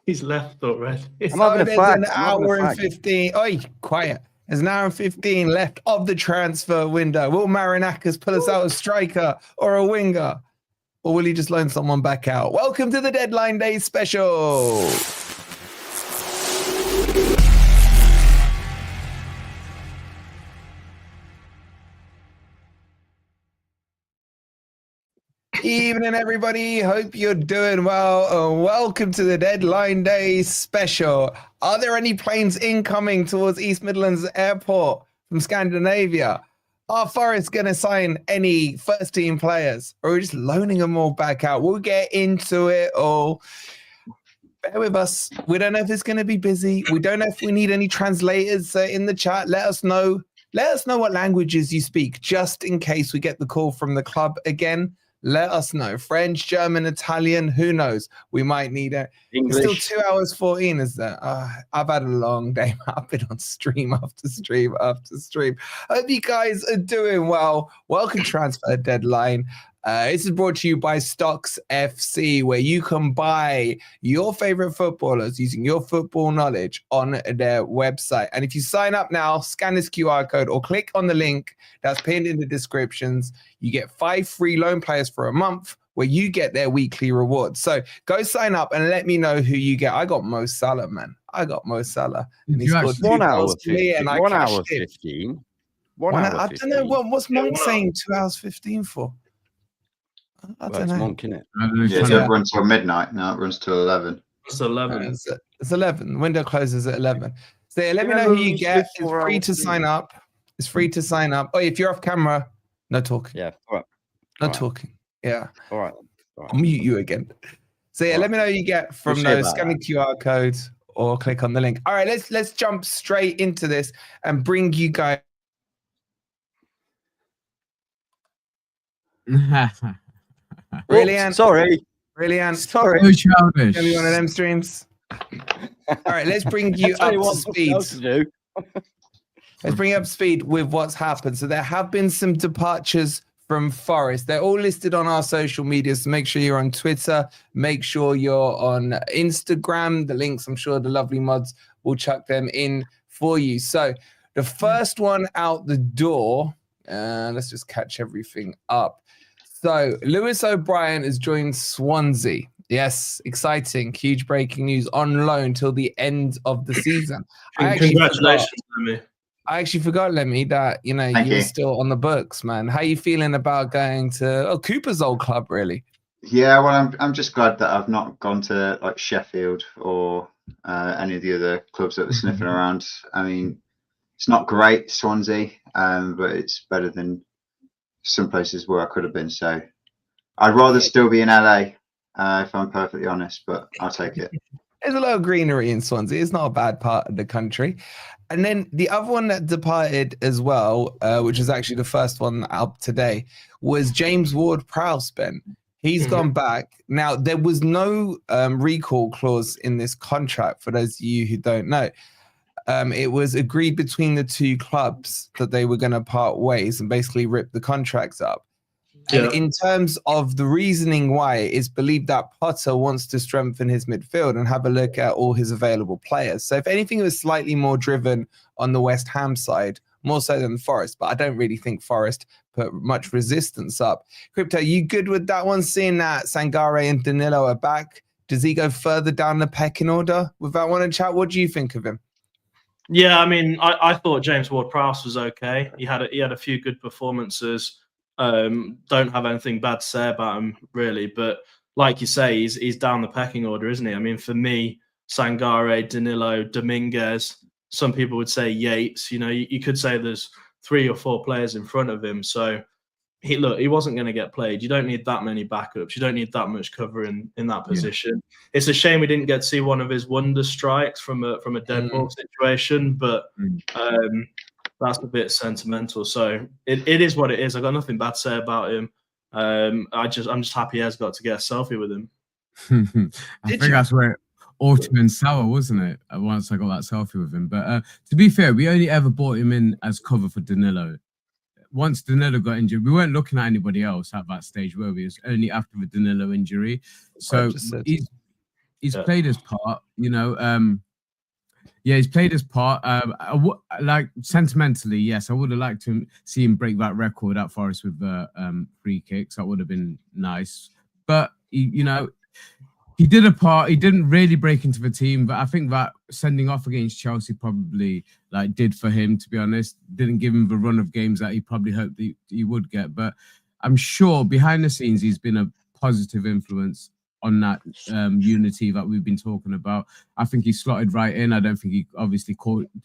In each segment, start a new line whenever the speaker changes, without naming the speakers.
He's left already.
I'm having a
There's
fag.
an hour and 15. Oi, quiet. There's an hour and 15 left of the transfer window. Will Marinakis pull us out a striker or a winger? Or will he just loan someone back out? Welcome to the Deadline Day special. Evening, everybody. Hope you're doing well. Welcome to the Deadline Day special. Are there any planes incoming towards East Midlands Airport from Scandinavia? Are Forest going to sign any first-team players, or are we just loaning them all back out? We'll get into it all. Bear with us. We don't know if it's going to be busy. We don't know if we need any translators in the chat. Let us know. Let us know what languages you speak, just in case we get the call from the club again. Let us know. French, German, Italian, who knows? We might need it. English. It's still 2 hours 14, is there? I've had a long day. I've been on stream after stream after stream. Hope you guys are doing well. Welcome to Transfer Deadline. This is brought to you by STOCKSFC, where you can buy your favorite footballers using your football knowledge on their website. And if you sign up now, scan this QR code or click on the link that's pinned in the descriptions. You get 5 free loan players for a month where you get their weekly rewards. So go sign up and let me know who you get. I got Mo Salah, man. I got Mo Salah. And he scored
1 hour
15. And I
1 hour 15. 1 hour 15.
I don't know. What's Monk saying 2 hours 15 for? I don't know.
Monk, innit?
Yeah, it don't run till midnight. No, it runs till 11.
It's 11.
It's 11. Window closes at 11. So yeah, let me know who you get. It's free to sign up. It's free to sign up. Oh, if you're off camera, no talking.
Yeah. All right.
No talking. Yeah.
All right.
I'll mute you again. So yeah, let me know who you get from those scanning QR codes or click on the link. All right, let's jump straight into this and bring you guys. Really, Ant?
Sorry.
Really, Ant?
Sorry.
So childish.
Gonna be one of them streams. All right, let's bring you up to speed. Let's bring you up to speed with what's happened. So there have been some departures from Forest. They're all listed on our social media, so make sure you're on Twitter. Make sure you're on Instagram. The links, I'm sure the lovely mods will chuck them in for you. So the first one out the door, let's just catch everything up. So Lewis O'Brien has joined Swansea. Yes, exciting, huge breaking news, on loan till the end of the season.
Congratulations, Lemmy.
I actually forgot, Lemmy, that you were still on the books, man. How are you feeling about going to Cooper's old club, really?
Yeah, well, I'm just glad that I've not gone to like Sheffield or any of the other clubs that were sniffing around. I mean, it's not great, Swansea, but it's better than some places where I could have been. So I'd rather still be in LA, if I'm perfectly honest, but I'll take it.
There's a lot of greenery in Swansea. It's not a bad part of the country. And then the other one that departed as well, which is actually the first one up today, was James Ward-Prowse, Ben. He's gone back. Now, there was no recall clause in this contract, for those of you who don't know. It was agreed between the two clubs that they were going to part ways and basically rip the contracts up. And in terms of the reasoning why, it's believed that Potter wants to strengthen his midfield and have a look at all his available players. So if anything, it was slightly more driven on the West Ham side, more so than Forest. But I don't really think Forest put much resistance up. Crypto, you good with that one? Seeing that Sangare and Danilo are back, does he go further down the pecking order with that one in chat? What do you think of him?
Yeah, I mean, I thought James Ward-Prowse was okay. He had a few good performances. Don't have anything bad to say about him, really. But like you say, he's down the pecking order, isn't he? I mean, for me, Sangare, Danilo, Dominguez, some people would say Yates. You could say there's 3 or 4 players in front of him. So he wasn't going to get played. You don't need that many backups. You don't need that much cover in that position. Yeah. It's a shame we didn't get to see one of his wonder strikes from a dead ball situation, but that's a bit sentimental. So it is what it is. I got nothing bad to say about him. I'm just happy he has got to get a selfie with him.
I think that's where Autumn and Sour, wasn't it? Once I got that selfie with him. But to be fair, we only ever brought him in as cover for Danilo. Once Danilo got injured, we weren't looking at anybody else at that stage, were we? It was only after the Danilo injury. So he's played his part. You know, he's played his part. Like sentimentally, yes, I would have liked to see him break that record at Forest with free kicks. That would have been nice. But you know, he did a part. He didn't really break into the team, but I think that sending off against Chelsea probably like did for him. To be honest, didn't give him the run of games that he probably hoped he would get. But I'm sure behind the scenes he's been a positive influence on that unity that we've been talking about. I think he slotted right in. I don't think he obviously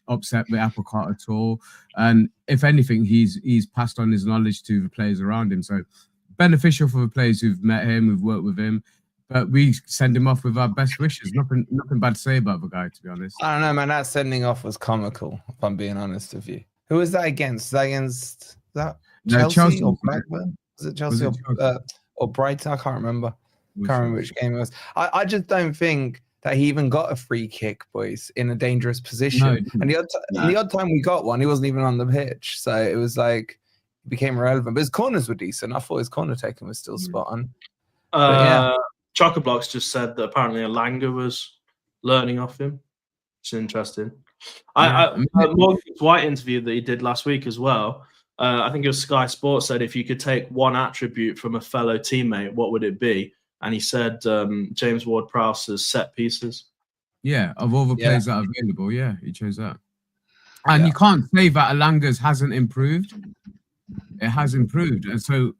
upset the apple cart at all. And if anything, he's passed on his knowledge to the players around him. So beneficial for the players who've met him, who've worked with him. But we send him off with our best wishes. Nothing bad to say about the guy, to be honest.
I don't know, man. That sending off was comical, if I'm being honest with you. Who was that against? Was that against Chelsea or Blackburn? Was it Chelsea or Brighton? I can't remember. Can't remember which game it was. I just don't think that he even got a free kick, boys, in a dangerous position. No, and the odd time we got one, he wasn't even on the pitch. So it was like, it became irrelevant. But his corners were decent. I thought his corner taking was still spot on.
Chocoblocks just said that apparently Alanga was learning off him. It's interesting. Morgan's White interview that he did last week as well. I think it was Sky Sports said if you could take one attribute from a fellow teammate, what would it be? And he said James Ward-Prowse's set pieces.
Yeah, of all the players that are available, he chose that. And you can't say that Alanga's hasn't improved. It has improved, and so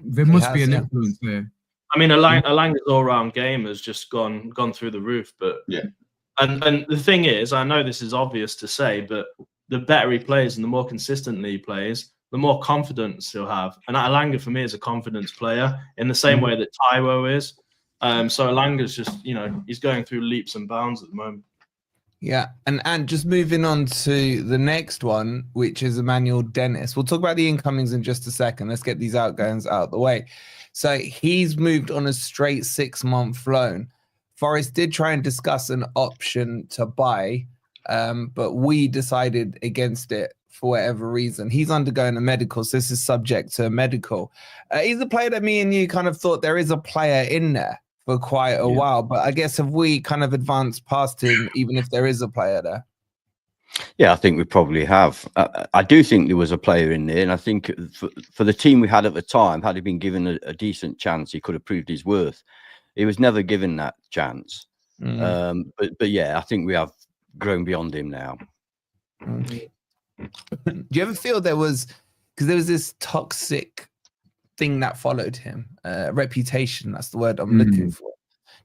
there must be an influence there.
I mean, Alanga's all-round game has just gone through the roof. But and the thing is, I know this is obvious to say, but the better he plays and the more consistently he plays, the more confidence he'll have. And Alanga, for me, is a confidence player in the same way that Taiwo is. So Alanga's just, he's going through leaps and bounds at the moment.
Yeah, and just moving on to the next one, which is Emmanuel Dennis. We'll talk about the incomings in just a second. Let's get these outgoings out of the way. So he's moved on a straight 6-month loan. Forest did try and discuss an option to buy, but we decided against it for whatever reason. He's undergoing a medical, so this is subject to a medical. He's a player that me and you kind of thought there is a player in there for quite a while, but I guess have we kind of advanced past him, even if there is a player there?
Yeah, I think we probably have. I do think there was a player in there, and I think for the team we had at the time, had he been given a decent chance, he could have proved his worth. He was never given that chance. But yeah, I think we have grown beyond him now.
Do you ever feel because there was this toxic thing that followed him, reputation? That's the word I'm looking for.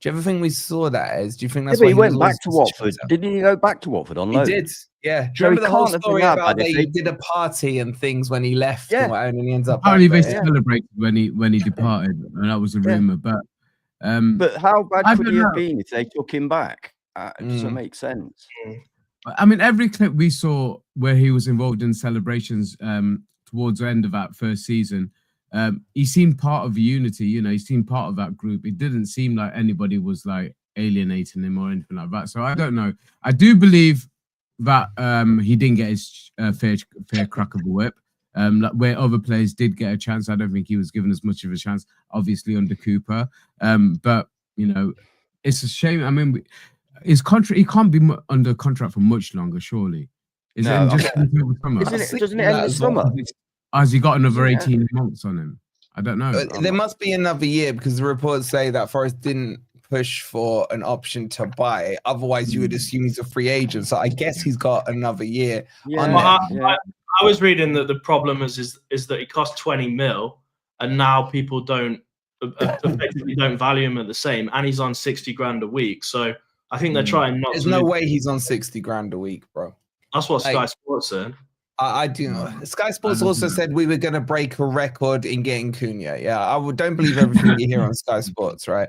Do you ever think we saw that as? Do you think that's why
he went back to Watford? Didn't he go back to Watford on loan?
He did. Yeah. Do you remember the whole story about that he did a party and things when he left? Yeah. And he ends up.
Apparently they celebrated when he departed, and that was a rumor. But
how bad could he have been if they took him back? It doesn't make sense.
I mean, every clip we saw where he was involved in celebrations towards the end of that first season, he seemed part of the unity. He seemed part of that group. It didn't seem like anybody was like alienating him or anything like that. So I don't know. I do believe that he didn't get his fair crack of the whip. Like where other players did get a chance, I don't think he was given as much of a chance. Obviously under Cooper, but it's a shame. I mean, his contract, he can't be under contract for much longer, surely. Doesn't it end in the summer? Has he got another 18 months on him? I don't know.
There must be another year because the reports say that Forest didn't push for an option to buy. Otherwise, you would assume he's a free agent. So I guess he's got another year.
I was reading that the problem is that it cost 20 mil, and now people effectively don't value him at the same, and he's on 60 grand a week. So I think they're trying not.
There's no way he's on 60 grand a week, bro.
That's what Sky Sports said.
I do know. Sky Sports also said we were going to break a record in getting Cunha. Yeah, don't believe everything you hear on Sky Sports, right?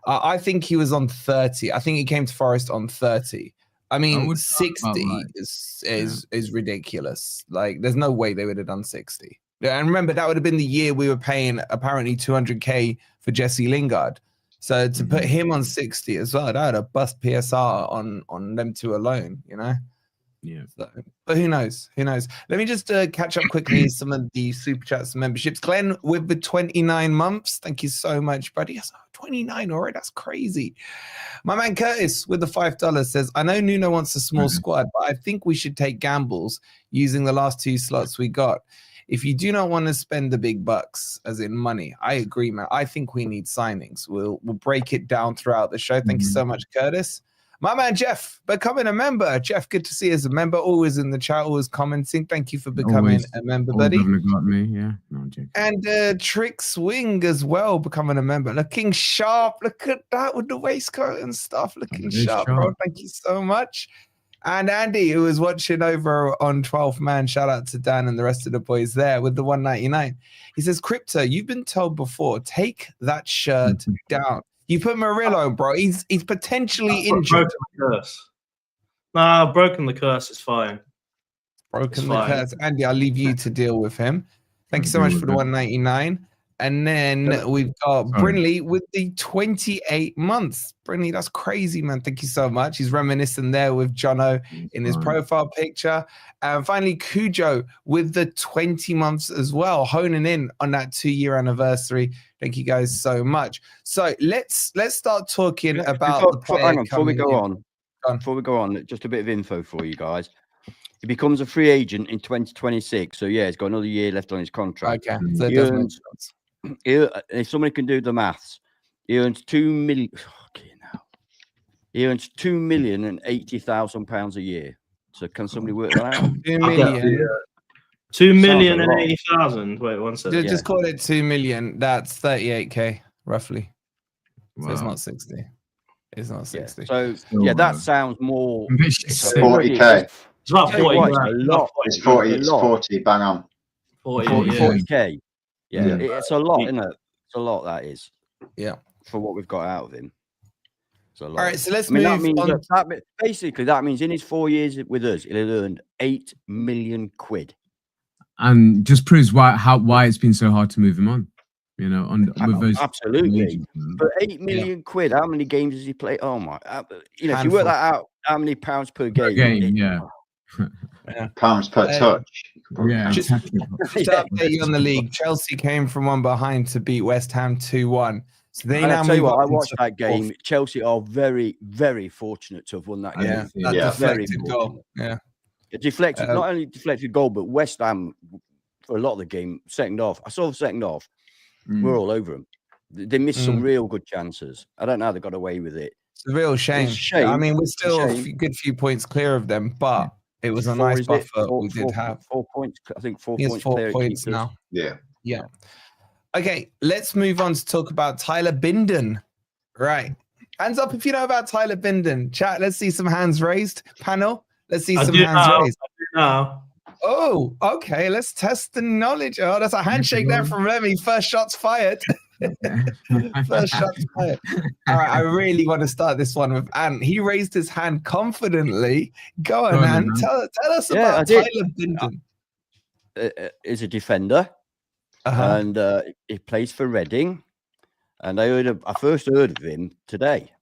I think he was on 30. I think he came to Forest on 30. I mean, 60 is ridiculous. Like, there's no way they would have done 60. And remember, that would have been the year we were paying apparently 200k for Jesse Lingard. So to put him on 60 as well, that would have bust PSR on them two alone,
Yeah.
So, but who knows? Who knows? Let me just catch up quickly some of the super chats and memberships. Glenn with the 29 months. Thank you so much, buddy. Yes, 29 already. That's crazy. My man Curtis with the $5 says, I know Nuno wants a small squad, but I think we should take gambles using the last 2 slots we got. If you do not want to spend the big bucks, as in money, I agree, man. I think we need signings. We'll break it down throughout the show. Thank you so much, Curtis. My man Jeff, becoming a member. Jeff, good to see you as a member. Always in the chat, always commenting. Thank you for becoming a member, buddy.
Got me, yeah. No, I'm joking.
And Trick Swing as well, becoming a member. Looking sharp. Look at that with the waistcoat and stuff. Looking sharp, bro. Thank you so much. And Andy, who was watching over on 12th Man, shout out to Dan and the rest of the boys there with the 199. He says, Crypto, you've been told before, take that shirt down. You put Murillo, bro. He's potentially injured.
Broken the curse. Nah, broken the curse. It's fine.
Broken the curse. Andy, I'll leave you to deal with him. Thank you so much for the 199. And then we've got Brinley with the 28 months. Brinley, that's crazy, man. Thank you so much. He's reminiscing there with Jono in his profile picture. And finally, Cujo with the 20 months as well, honing in on that 2-year anniversary. Thank you guys so much. So let's start talking about the player.
Hang on, before we go on, just a bit of info for you guys. He becomes a free agent in 2026. So yeah, he's got another year left on his contract.
Okay, so it does make sense.
If somebody can do the maths, he earns £2 million. He earns £2,080,000 a year. So can somebody work that out?
2 million.
2,080,000. Wait, one second.
Just call it 2 million. That's 38k roughly. So it's not 60. It's not 60.
So yeah, that sounds more.
40k.
It's about 40.
It's 40. It's 40. Bang on.
40k. Yeah, it's a lot, isn't it? It's a lot, that is.
Yeah.
For what we've got out of him. It's a lot.
All right, so let's move on.
Basically, that means in his 4 years with us, he'll have earned £8 million.
And just proves why it's been so hard to move him on. You know, with those
absolutely. For £8 million, how many games does he play? Oh my! You know, if you work that out, how many pounds per game?
Pounds per touch.
Yeah,
just to update you on the league, Chelsea came from one behind to beat West Ham 2-1. So they now
tell you what, I watched that game. Chelsea are very, very fortunate to have won that game.
Yeah, deflected goal. Yeah,
it deflected, not only deflected goal, but West Ham for a lot of the game. Second half, I saw the second half. We're all over them. They missed some real good chances. I don't know how they got away with it.
It's a real shame. I mean, we're still a good few points clear of them, but it was a nice buffer we did have.
4 points. I think 4
he
points.
4 points now.
Yeah.
Okay, let's move on to talk about Tyler Bindon. Right. Hands up if you know about Tyler Bindon. Chat, let's see some hands raised. Panel, let's see some hands raised. Oh, okay. Let's test the knowledge. Oh, that's a handshake there from Remy. First shots fired. First shots fired. All right, I really want to start this one with Ant. He raised his hand confidently. Go on, Ant. Tell us about Tyler Bindon.
He's a defender, and he plays for Reading. And I first heard of him today.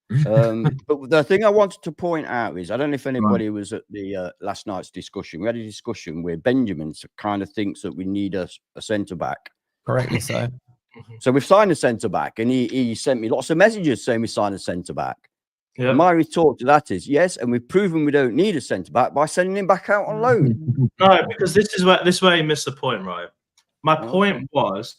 But the thing I wanted to point out is, I don't know if anybody was at the last night's discussion. We had a discussion where Benjamin kind of thinks that we need a centre back.
Correctly so.
So we've signed a centre back, and he sent me lots of messages saying we signed a centre back. Yeah. My retort to that is yes, and we've proven we don't need a centre back by sending him back out on loan.
No, because this is where you missed the point, right? My point was,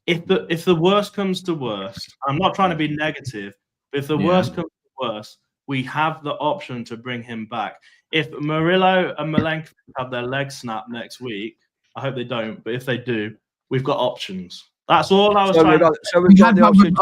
if the worst comes to worst, I'm not trying to be negative. If the worst comes to worst, we have the option to bring him back. If Murillo and Malenko have their legs snapped next week, I hope they don't, but if they do, we've got options. That's all I was trying to say.
So we've got the option.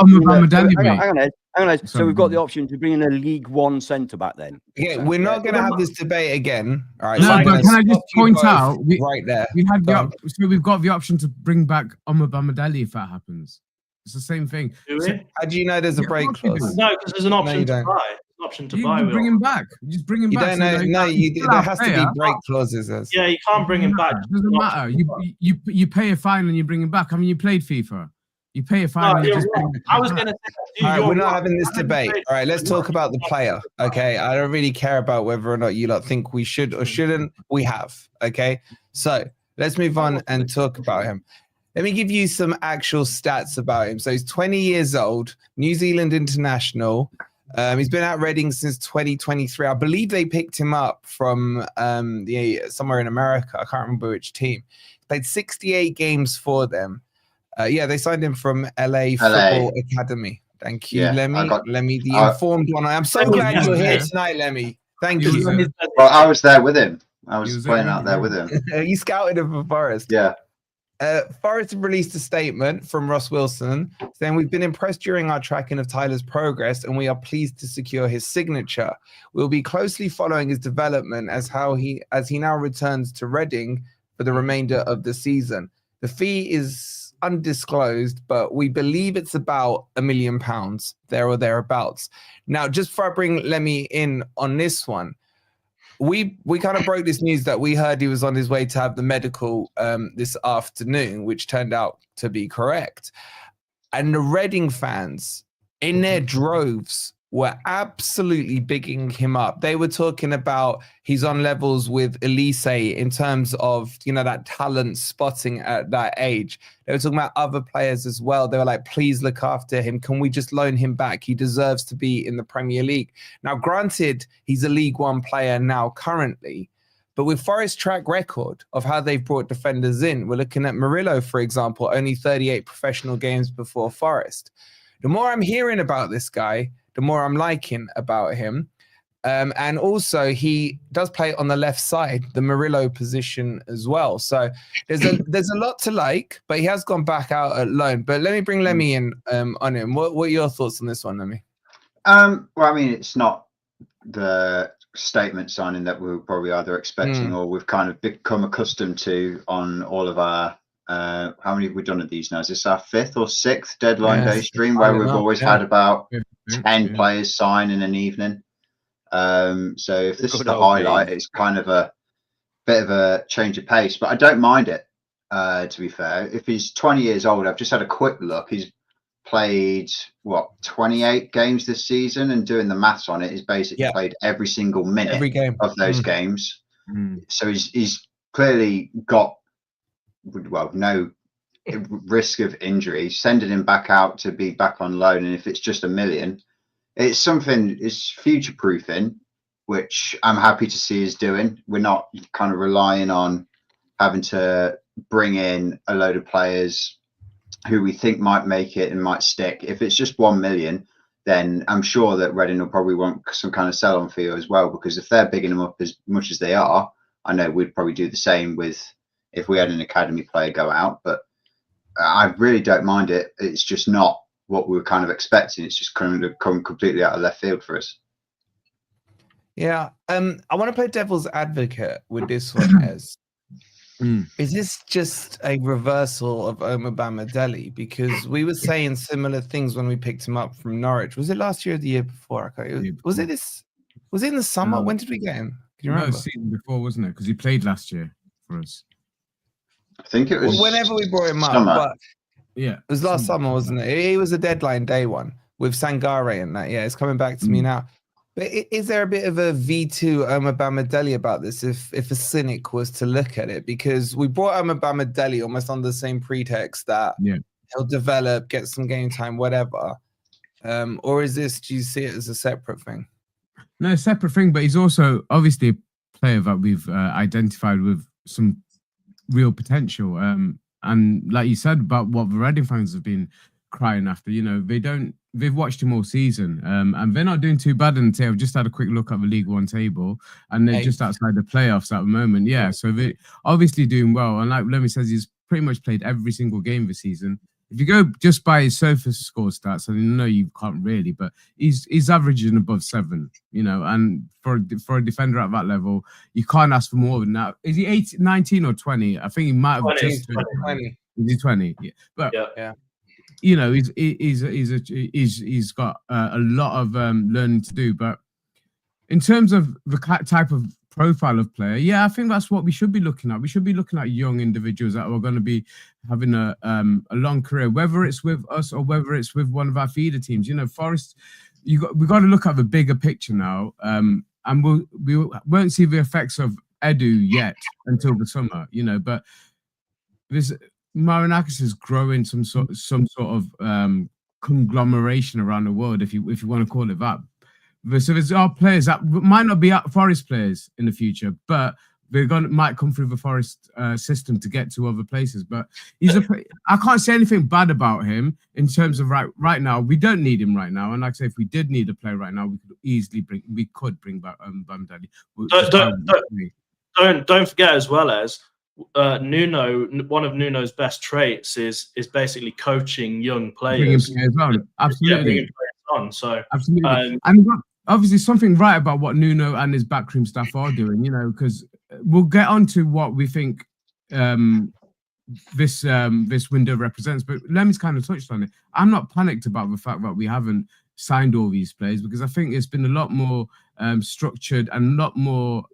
Hang on. So we've got the option to bring in a League One centre back then.
Yeah, we're not going to have this debate again. All right.
No, but can I just point out,
right there,
we've got the option to bring back Omobamidele if that happens. It's the same thing.
How do you know there's a break clause?
No, because there's an option to buy.
You bring him back. You just bring him back.
There has to be break clauses.
Yeah, you can't bring him back.
It doesn't matter. You pay a fine and you bring him back. I mean, you played FIFA. You pay a fine.
No,
and you
you're
just
right. I was going to say,
All right, we're not
right.
having this
I didn't
debate.
say-
All right, let's talk about the player. Okay, I don't really care about whether or not you lot think we should or shouldn't. We have. Okay, so let's move on and talk about him. Let me give you some actual stats about him. So he's 20 years old, New Zealand international. He's been at Reading since 2023. I believe they picked him up from somewhere in America. I can't remember which team. Played 68 games for them. Yeah, they signed him from LA Football Academy. Thank you,
Yeah,
Lemmy. Lemmy, the
I-
informed one. I'm so glad you're here tonight, Lemmy. Thank you.
Well, I was there with him. I
He
was
was
playing
there
out
with
there
him.
with him.
You scouted him for Forest.
Yeah.
Forest have released a statement from Ross Wilson saying, "We've been impressed during our tracking of Tyler's progress and we are pleased to secure his signature. We'll be closely following his development as he now returns to Reading for the remainder of the season. The fee is undisclosed, but we believe it's about £1 million, there or thereabouts." Now, just before I bring Lemmy in on this one, we kind of broke this news that we heard he was on his way to have the medical this afternoon, which turned out to be correct. And the Reading fans in their droves were absolutely bigging him up. They were talking about he's on levels with Elise in terms of, that talent spotting at that age. They were talking about other players as well. They were like, please look after him. Can we just loan him back? He deserves to be in the Premier League. Now, granted, he's a League One player now currently, but with Forest's track record of how they've brought defenders in, we're looking at Murillo, for example, only 38 professional games before Forest. The more I'm hearing about this guy, the more I'm liking about him. And also he does play on the left side, the Murillo position as well. So there's a lot to like, but he has gone back out at loan. But let me bring Lemmy in on him. What are your thoughts on this one, Lemmy?
Well, I mean, it's not the statement signing that we were probably either expecting or we've kind of become accustomed to on all of our how many have we done of these now? Is this our 5th or 6th deadline day stream where we've always had about 10 players sign in an evening? So if this is the highlight, it's kind of a bit of a change of pace, but I don't mind it, to be fair. If he's 20 years old, I've just had a quick look. He's played, 28 games this season, and doing the maths on it, he's basically played every single minute of those games. So he's clearly got, no risk of injury. Sending him back out to be back on loan, and if it's just $1 million, it's something, it's future proofing, which I'm happy to see us doing. We're not kind of relying on having to bring in a load of players who we think might make it and might stick. If it's just $1 million, then I'm sure that Reading will probably want some kind of sell-on fee as well, because if they're bigging them up as much as they are, I know we'd probably do the same with if we had an academy player go out. But I really don't mind it. It's just not what we were kind of expecting. It's just kind of come completely out of left field for us.
Yeah. I want to play devil's advocate with this one, Ez. Is this just a reversal of Omobamidele? Because we were saying similar things when we picked him up from Norwich. Was it last year or the year before? Was it in the summer? When did we get him? Can you remember?
Season before, wasn't it? Because he played last year for us.
I think it was
whenever we brought him up,
summer.
but
yeah,
it was last summer, wasn't it? It was a deadline day one with Sangare and that. Yeah, it's coming back to me now. But is there a bit of a V2 Omobamidele about this if a cynic was to look at it? Because we brought Omobamidele almost on the same pretext that he'll develop, get some game time, whatever. Or is this, do you see it as a separate thing?
No, separate thing, but he's also obviously a player that we've identified with some real potential. And like you said about what the Reading fans have been crying after, they've watched him all season, and they're not doing too bad in the table. I've just had a quick look at the League One table, and they're just outside the playoffs at the moment. Yeah, so they're obviously doing well. And like Lemmy says, he's pretty much played every single game this season. If you go just by his Sofascore stats, I know you can't really, but he's averaging above 7, and for a defender at that level, you can't ask for more than that. Is he 19 or 20? I think he might have
20,
just
20.
Is he 20? Yeah. But he's got a lot of learning to do. But in terms of the type of profile of player, yeah, I think that's what we should be looking at. We should be looking at young individuals that are going to be having a long career, whether it's with us or whether it's with one of our feeder teams. You know, Forest, we got to look at the bigger picture now, and we won't see the effects of Edu yet until the summer. You know, but this Marinakis is growing some sort of conglomeration around the world, if you want to call it that. So there's our players that might not be Forest players in the future, but might come through the Forest system to get to other places. But I can't say anything bad about him in terms of right now. We don't need him right now, and like I say, if we did need a player right now, we could easily bring back Bamdadi.
Don't forget as well as Nuno. One of Nuno's best traits is basically coaching young players.
Absolutely.
Yeah, on. So
absolutely, and obviously something right about what Nuno and his backroom staff are doing, you know, because we'll get on to what we think this window represents. But Lemmy's kind of touched on it. I'm not panicked about the fact that we haven't signed all these players, because I think it's been a lot more structured and a lot more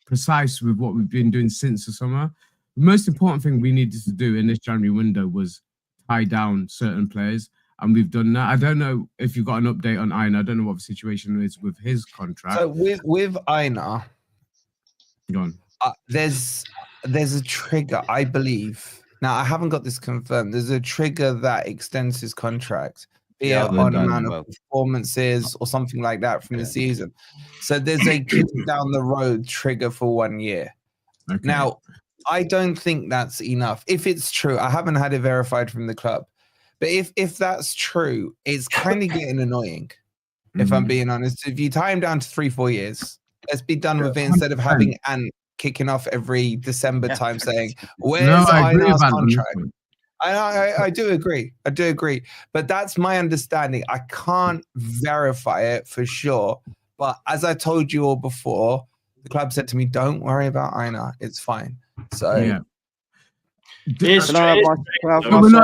precise with what we've been doing since the summer. The most important thing we needed to do in this January window was tie down certain players. And we've done that. I don't know if you've got an update on Aina. I don't know what the situation is with his contract.
So with Aina,
go on.
There's a trigger, I believe. Now I haven't got this confirmed. There's a trigger that extends his contract, be it on amount of performances or something like that from the season. So there's a kick down the road trigger for 1 year.
Okay.
Now I don't think that's enough. If it's true, I haven't had it verified from the club. But if that's true, it's kind of getting annoying, if I'm being honest. If you tie him down to 3-4 years, let's be done with it instead of having Ant kicking off every December time saying, where's Aina's contract? I do agree. I do agree. But that's my understanding. I can't verify it for sure. But as I told you all before, the club said to me, don't worry about Aina. It's fine. So...
yeah.
We're
not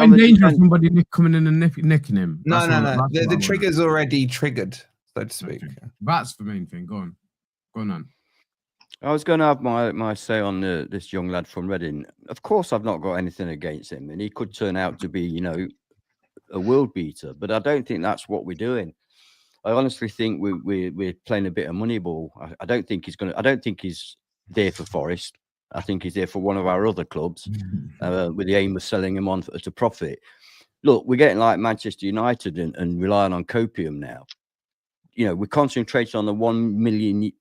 in danger of somebody coming in and nicking him.
No. The trigger's already triggered, so to speak.
Okay. That's the main thing. Go on.
I was going to have my say on this young lad from Reading. Of course, I've not got anything against him, and he could turn out to be, you know, a world beater. But I don't think that's what we're doing. I honestly think we're playing a bit of money ball. I don't think he's going to. I don't think he's there for Forest. I think he's there for one of our other clubs with the aim of selling him on at a profit. Look, we're getting like Manchester United and relying on copium now. You know, we're concentrating on the £1 million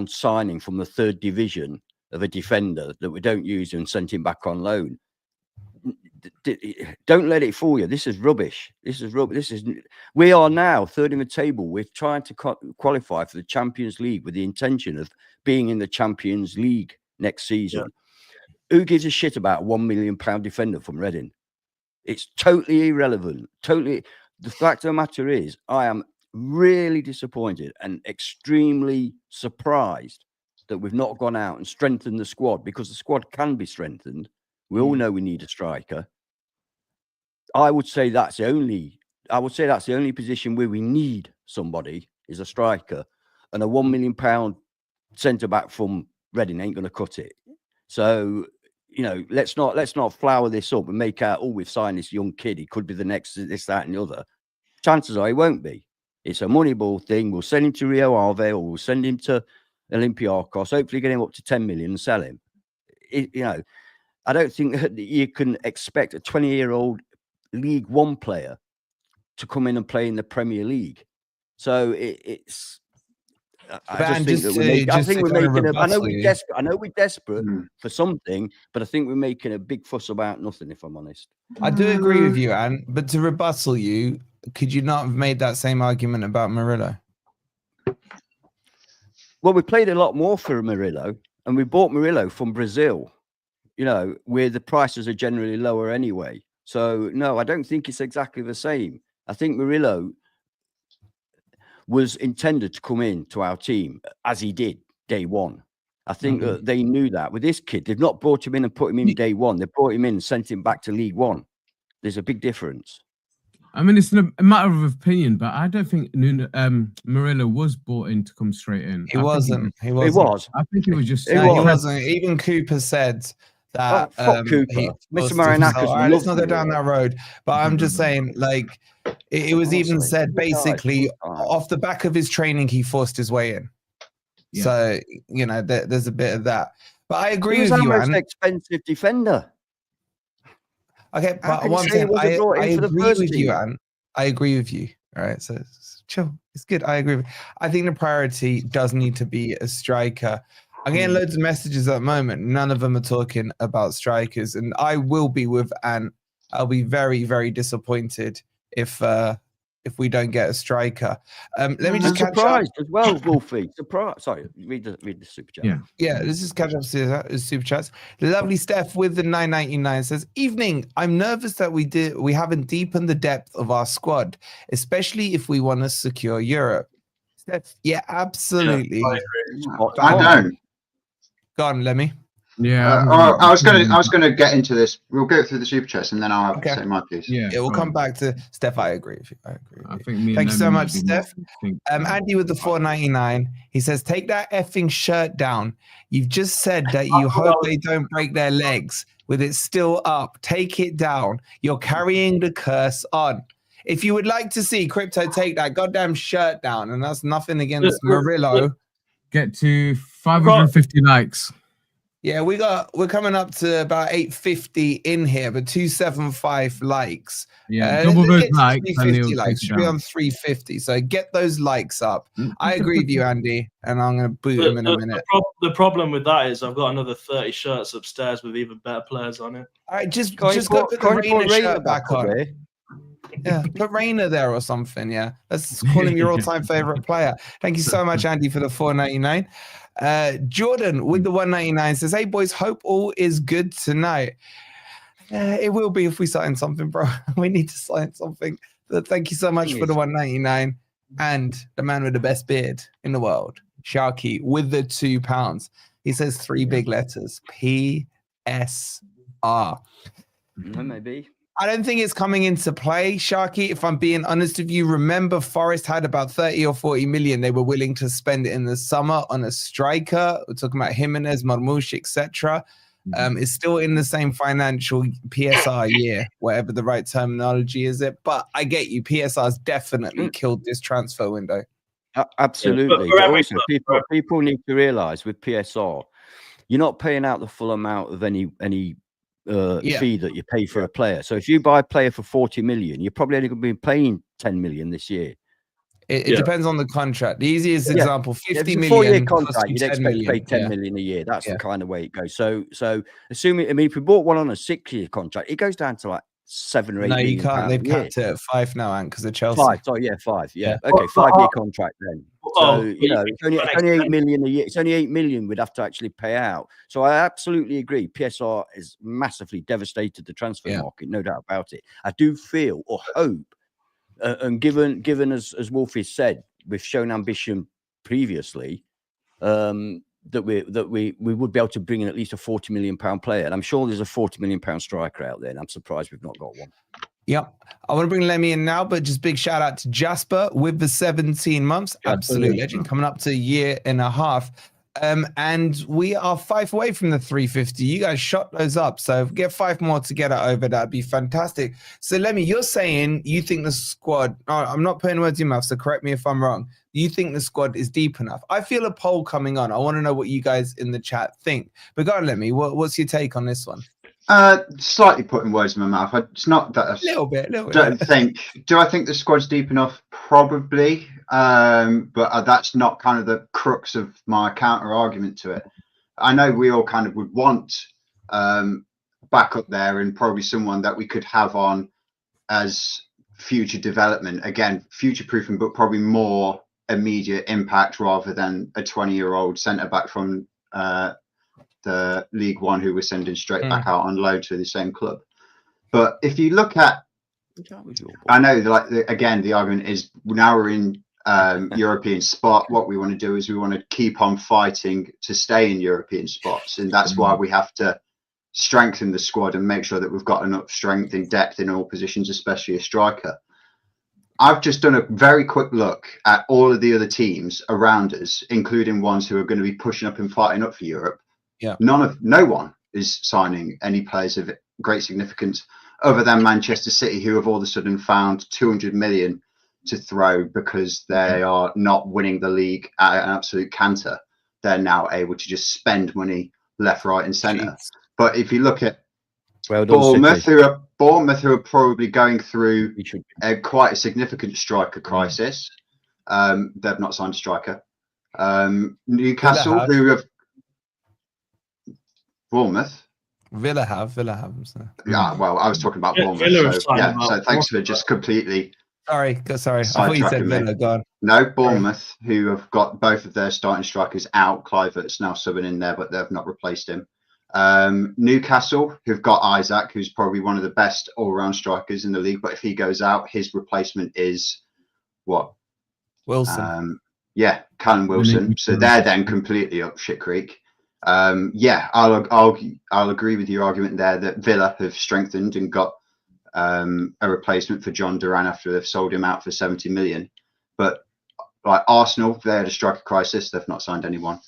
signing from the 3rd division of a defender that we don't use and sent him back on loan. Don't let it fool you. This is rubbish. We are now 3rd in the table. We're trying to qualify for the Champions League with the intention of being in the Champions League next season. Yeah. Who gives a shit about a £1 million defender from Reading? It's totally irrelevant. Totally. The fact of the matter is, I am really disappointed and extremely surprised that we've not gone out and strengthened the squad, because the squad can be strengthened. We all know we need a striker. I would say that's the only position where we need somebody is a striker, and a £1 million centre back from Reading ain't going to cut it. So, you know, let's not flower this up and make out, oh, we've signed this young kid. He could be the next this, that, and the other. Chances are he won't be. It's a money ball thing. We'll send him to Rio Ave, or we'll send him to Olympiacos. Hopefully, get him up to 10 million and sell him. You know, I don't think that you can expect a 20-year-old League One player to come in and play in the Premier League. So it's. I know we're desperate for something, but I think we're making a big fuss about nothing, if I'm honest.
I do agree with you, Anne, but to rebuttal you, could you not have made that same argument about Murillo?
Well, we played a lot more for Murillo, and we bought Murillo from Brazil, you know, where the prices are generally lower anyway. So, no, I don't think it's exactly the same. I think Murillo was intended to come in to our team as he did day one. I think that they knew that. With this kid, they've not brought him in and put him in day one. They brought him in and sent him back to League One. There's a big difference.
I mean, it's a matter of opinion, but I don't think Murillo was brought in to come straight in.
He wasn't.
He was.
I think it was just.
No, he wasn't. Even Cooper said that.
Fuck Cooper. Mr. Marinakis.
All right, let's not go down that road. But I'm just saying, like, it was even said basically off the back of his training, he forced his way in. Yeah. So, you know, there's a bit of that. But I agree with you,
He was the most expensive defender.
Okay, but one thing, I agree with you, Anne. I agree with you. All right, so chill. It's good. I agree. I think the priority does need to be a striker. I'm getting loads of messages at the moment. None of them are talking about strikers, and I will be with Anne. I'll be very, very disappointed if we don't get a striker. Let me just catch
surprised up as well, Wolfie. Surprise! Sorry, read the super chat.
Yeah. Let's just catch up to the super chats. The lovely Steph with the 9.99 says, "Evening. I'm nervous that we haven't deepened the depth of our squad, especially if we want to secure Europe." Steph, yeah, absolutely.
Yeah, I don't.
Go on, Lemmy.
Yeah.
I was gonna get into this. We'll go through the super chats and then I'll have to say my piece.
Yeah, we'll come back to Steph. I agree with you.
I think
Thank you so much, Steph. Andy with the 4.99. He says, "Take that effing shirt down. You've just said that you hope they don't break their legs with it still up. Take it down. You're carrying the curse on. If you would like to see Crypto take that goddamn shirt down, and that's nothing against Murillo.
Get to 550 likes.
Yeah, we're coming up to about 850 in here, but 275 likes.
Yeah, double those likes.
350 likes. Should be on 350. So get those likes up. I agree with you, Andy, and I'm going to boot him in a minute.
The problem with that is I've got another 30 shirts upstairs with even better players on it.
All right, just go put the Reina shirt back on. Yeah, put Reina there or something. Yeah, let's call him your all-time favorite player. Thank you so much, Andy, for the 4.99. Jordan with the 1.99 says, "Hey boys, hope all is good tonight." It will be if we sign something, bro. We need to sign something. But thank you so much for the 1.99 and the man with the best beard in the world, Sharky, with the £2. He says 3 big letters: PSR.
Maybe.
I don't think it's coming into play, Sharky. If I'm being honest with you, remember Forest had about 30 or 40 million they were willing to spend in the summer on a striker. We're talking about Jimenez, Marmoush, etc. It's still in the same financial PSR year, whatever the right terminology is it. But I get you. PSR's definitely killed this transfer window.
Absolutely. But also, people need to realise with PSR, you're not paying out the full amount of any fee that you pay for a player. So if you buy a player for 40 million, you're probably only going to be paying 10 million this year.
It depends on the contract. The easiest example, 50 million.
4-year contract, you'd expect to pay 10 million a year. That's the kind of way it goes. So assuming, I mean, if we bought one on a 6-year contract, it goes down to like 7 or 8 million.
No, you can't. They've capped it at 5 now, Ant, because of Chelsea.
5. So 5. Yeah. Okay, 5-year contract then. So it's only 8 million a year. It's only 8 million we'd have to actually pay out. So I absolutely agree. PSR has massively devastated the transfer market, no doubt about it. I do feel or hope, and given as Wolfie said, we've shown ambition previously, that we would be able to bring in at least a £40 million player. And I'm sure there's a £40 million striker out there, and I'm surprised we've not got one.
Yep. I want to bring Lemmy in now, but just big shout out to Jasper with the 17 months. Absolute legend, coming up to a year and a half. And we are 5 away from the 350. You guys shot those up. So if we get 5 more to get it over, that'd be fantastic. So Lemmy, you're saying you think the squad, I'm not putting words in your mouth, so correct me if I'm wrong. You think the squad is deep enough? I feel a poll coming on. I want to know what you guys in the chat think. But go on, Lemmy, what's your take on this one?
Slightly putting words in my mouth. It's not that
a little bit.
Do I think the squad's deep enough? Probably, but that's not kind of the crux of my counter argument to it. I know we all kind of would want back up there and probably someone that we could have on as future development, again, future proofing, but probably more immediate impact rather than a 20-year-old centre back from the League One who we're sending straight back out on loan to the same club. But if you look at, I know, again, the argument is now we're in European spot. What we want to do is we want to keep on fighting to stay in European spots, and that's why we have to strengthen the squad and make sure that we've got enough strength and depth in all positions, especially a striker. I've just done a very quick look at all of the other teams around us, including ones who are going to be pushing up and fighting up for Europe.
Yeah.
No one is signing any players of great significance other than Manchester City, who have all of a sudden found 200 million to throw because they are not winning the league at an absolute canter. They're now able to just spend money left, right, and centre. But if you look at Bournemouth, who are probably going through quite a significant striker crisis. They've not signed a striker. Newcastle, who have Bournemouth.
Villa have. So.
Yeah, well, I was talking about Bournemouth. So thanks for just completely.
Sorry. I thought you said Villa. Go on.
No, Bournemouth, who have got both of their starting strikers out. Kluivert's now subbing in there, but they've not replaced him. Newcastle, who've got Isaac, who's probably one of the best all-round strikers in the league, but if he goes out, his replacement is what?
Wilson.
Callum Wilson. So they're then completely up shit creek. I'll agree with your argument there that Villa have strengthened and got a replacement for John Duran after they've sold him out for 70 million. But like Arsenal, they had a striker crisis. They've not signed anyone.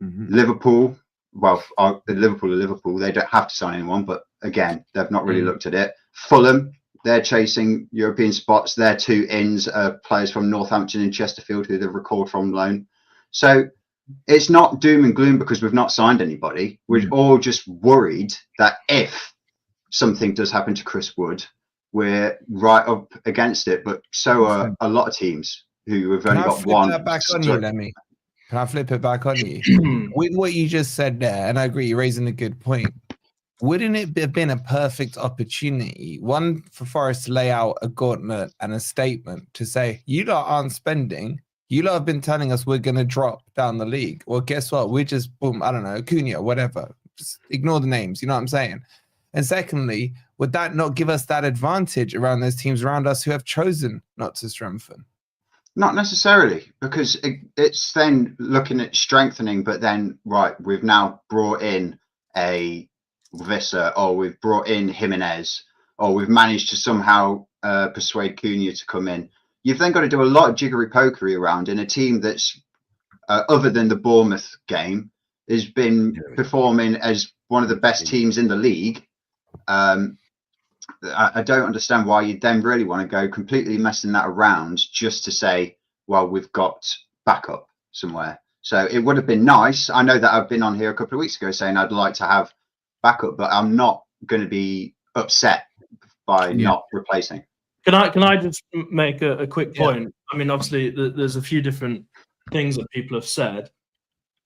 Liverpool, Liverpool, they don't have to sign anyone, but again, they've not really looked at it. Fulham, they're chasing European spots. Their two ins are players from Northampton and Chesterfield who they've recalled from loan. So it's not doom and gloom because we've not signed anybody. We're all just worried that if something does happen to Chris Wood, we're right up against it. But so are a lot of teams who have only got one.
Can I flip it back on you? With what you just said there, and I agree, you're raising a good point. Wouldn't it have been a perfect opportunity, one, for Forest to lay out a gauntlet and a statement to say, you lot aren't spending, you lot have been telling us we're going to drop down the league. Well, guess what? We're just, boom, I don't know, Cunha, whatever. Just ignore the names, you know what I'm saying? And secondly, would that not give us that advantage around those teams around us who have chosen not to strengthen?
Not necessarily, because it's then looking at strengthening, but then, right, we've now brought in a Visser, or we've brought in Jimenez, or we've managed to somehow persuade Cunha to come in. You've then got to do a lot of jiggery-pokery around in a team that's, other than the Bournemouth game, has been performing as one of the best teams in the league. I don't understand why you then really want to go completely messing that around just to say, well, we've got backup somewhere. So it would have been nice. I know that I've been on here a couple of weeks ago saying I'd like to have backup, but I'm not going to be upset by not replacing.
Can I just make a quick point? I mean, obviously, there's a few different things that people have said.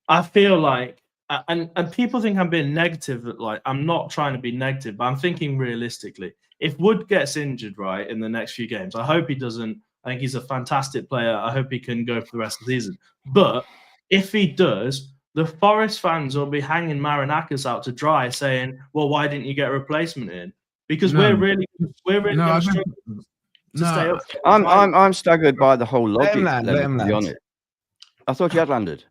I feel like, and people think I'm being negative. Like, I'm not trying to be negative, but I'm thinking realistically. If Wood gets injured, right, in the next few games, I hope he doesn't. I think he's a fantastic player. I hope he can go for the rest of the season. But if he does, the Forest fans will be hanging Marinakis out to dry, saying, "Well, why didn't you get a replacement in?" Because we're really going to struggle to stay up.
I'm staggered by the whole logic.
Let him land.
I thought you had landed.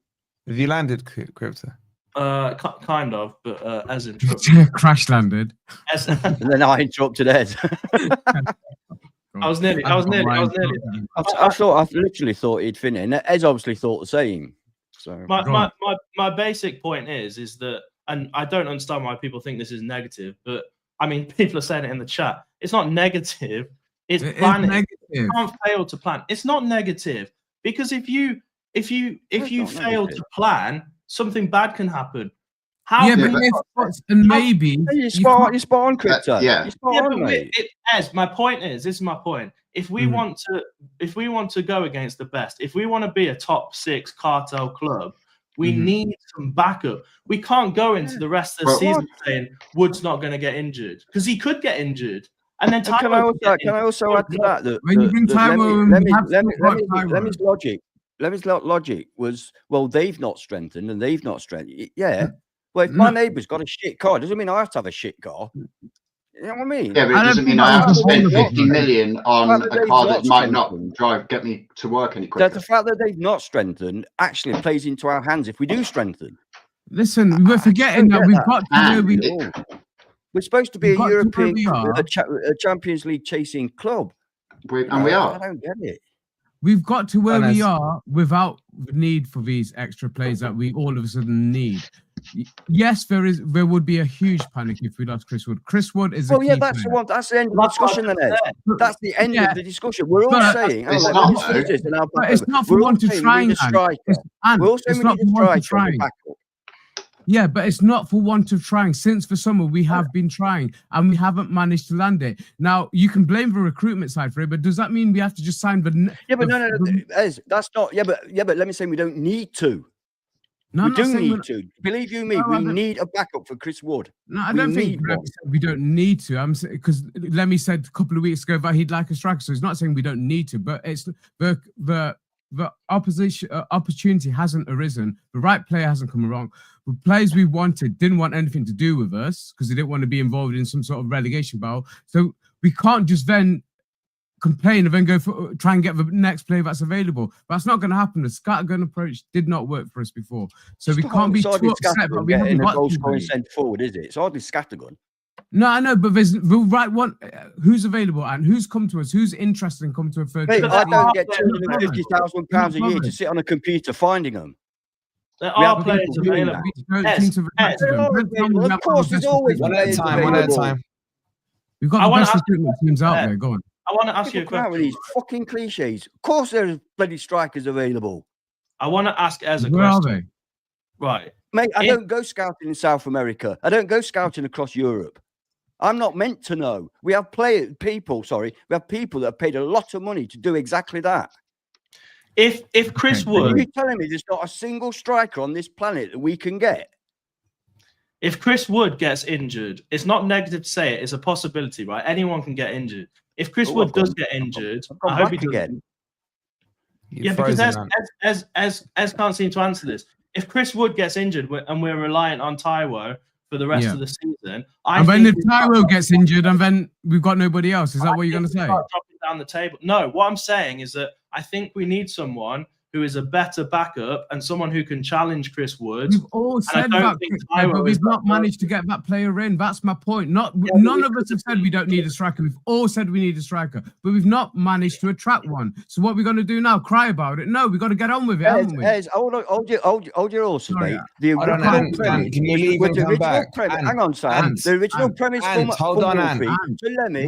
Have you landed, Crypto?
Kind of, but as in
crash landed.
And then I interrupted Ed.
I was nearly.
I literally thought he'd finish, and Ed obviously thought the same. So
my basic point is that, and I don't understand why people think this is negative, but I mean, people are saying it in the chat. It's not negative. It's planning. Negative. You can't fail to plan. It's not negative because if you fail to plan, something bad can happen. How?
Yeah, but maybe
you spot on, Crypto.
Ez, my point is, this is my point. If we want to go against the best, if we want to be a top 6 cartel club, we need some backup. We can't go into the rest of the season saying Wood's not going to get injured because he could get injured. And then
can I also add to that?
When you bring Taiwo,
Lemmy's logic was, well, they've not strengthened and they've not strengthened. Yeah. Well, if my neighbour's got a shit car, doesn't mean I have to have a shit car. You know what I mean?
Yeah, but it doesn't mean I have to spend 50 million on a car that might not get me to work any quicker.
The fact that they've not strengthened actually plays into our hands if we do strengthen.
Listen, we're forgetting that we've got
we're supposed to be a European, a Champions League chasing club.
And we are.
I don't get it.
We've got to where we
Honest.
are without the need for these extra players that we all of a sudden need. Yes, there would be a huge panic if we lost Chris Wood. Chris Wood is a
Well, yeah,
key
that's
player.
the one. That's the end of the discussion, then. Ed. That's the end of the discussion. We're all
But
saying,
it's
let
not,
me just finish this and I'll
But
back
it's
over.
not for
We're all
want of
saying
trying,
we need a
man.
striker.
And
We're all saying
it's
we
not
need a
for want of
striker as a
trying.
backup.
Yeah, but it's not for want of trying. Since the summer, we have been trying and we haven't managed to land it. Now, you can blame the recruitment side for it, but does that mean we have to just sign the...
Yeah, but no, Ez, that's not... Yeah, but let me say we don't need to.
No,
We
I'm not
do
saying
need to. Believe you me,
No, I
we
don't-
need a backup for Chris Wood.
No, I
We
don't think
need
Lemmy
one.
said we don't need to. I'm saying because Lemmy said a couple of weeks ago that he'd like a striker, so he's not saying we don't need to. But it's the opportunity hasn't arisen. The right player hasn't come along. The players we wanted didn't want anything to do with us because they didn't want to be involved in some sort of relegation battle. So we can't just then complain and then go for try and get the next player that's available. That's not going to happen. The scattergun approach did not work for us before, so we can't be too upset. But we haven't got
goal
too
scoring
many.
centre forward, is it? It's hardly scattergun.
No, I know, but there's the right one. Who's available and who's come to us? Who's interested in coming to a third?
Mate,
choice
I
team?
don't get £250,000 a year to sit on a computer finding them.
There
We
are
have
players
people doing
available.
that.
We don't
Yes,
seem to have
yes.
attracted them.
They're
Don't tell me we
available.
have
Of course,
the
there's
best
always
One
recruitment.
at a
players
time, one at a
available.
time.
We've got
I
the
wanna
best
ask-
recruitment teams out there. Go on.
I want to ask you a
People come out with
question.
these fucking cliches. Of course, there's bloody strikers available.
I want to ask Ez a
Where are
question.
they?
Right.
Mate, I
If-
don't go scouting in South America. I don't go scouting across Europe. I'm not meant to know. We have people that have paid a lot of money to do exactly that.
If Chris
Okay.
Are
Wood,
you telling me there's not a single striker on this planet that we can get?
if Chris Wood gets injured, it's not negative to say it. It's a possibility, right? Anyone can get injured. If Chris
Oh,
Wood
I've gone-
does get injured,
I've gone
I hope he
back
doesn't.
again.
Yeah, because Ez can't seem to answer this. If Chris Wood gets injured and we're reliant on Taiwo for the rest
Yeah.
of the season, I
And then
think
if
we start
Taiwo gets injured and then we've got nobody else, is that what you're going to say?
start dropping down the table. No, what I'm saying is that I think we need someone who is a better backup and someone who can challenge Chris Wood.
We've all said
don't
that,
think
but
Taiwo
we've
is
not
that
managed to get that player in. That's my point. None
we
of us have said we don't need a striker. We've all said we need a striker, but we've not managed to attract one. So what are we going to do now? Cry about it? No, we've got to get on with it, haven't we?
Hold your horses,
Sorry,
mate. The
Hold on,
original
Ant,
premise
can you
was-
leave
was
and
the
come
original
back?
premise-
Ant,
Hang on, Sam.
Ant,
The original
Ant,
premise
Ant,
for
hold on,
Wolfie
Ant.
to Lemmy.
Ant,
to Lemmy-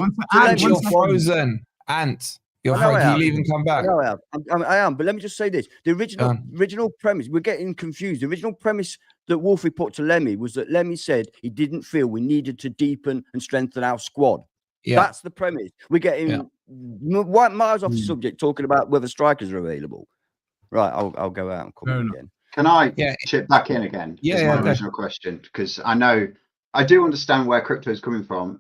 You're
one second.
frozen. Ant, you're
I know
frozen.
I
Can you
am.
leave and come back?
No, I am. But let me just say this: the original premise. We're getting confused. The original premise that Wolfie put to Lemmy was that Lemmy said he didn't feel we needed to deepen and strengthen our squad.
Yeah.
That's the premise. We're getting miles off the subject, talking about whether strikers are available. Right, I'll go out and come
Fair
in
enough.
again.
Can I
Yeah.
chip back in again?
Yeah,
Is
yeah,
my
okay.
original question, because I do understand where crypto is coming from.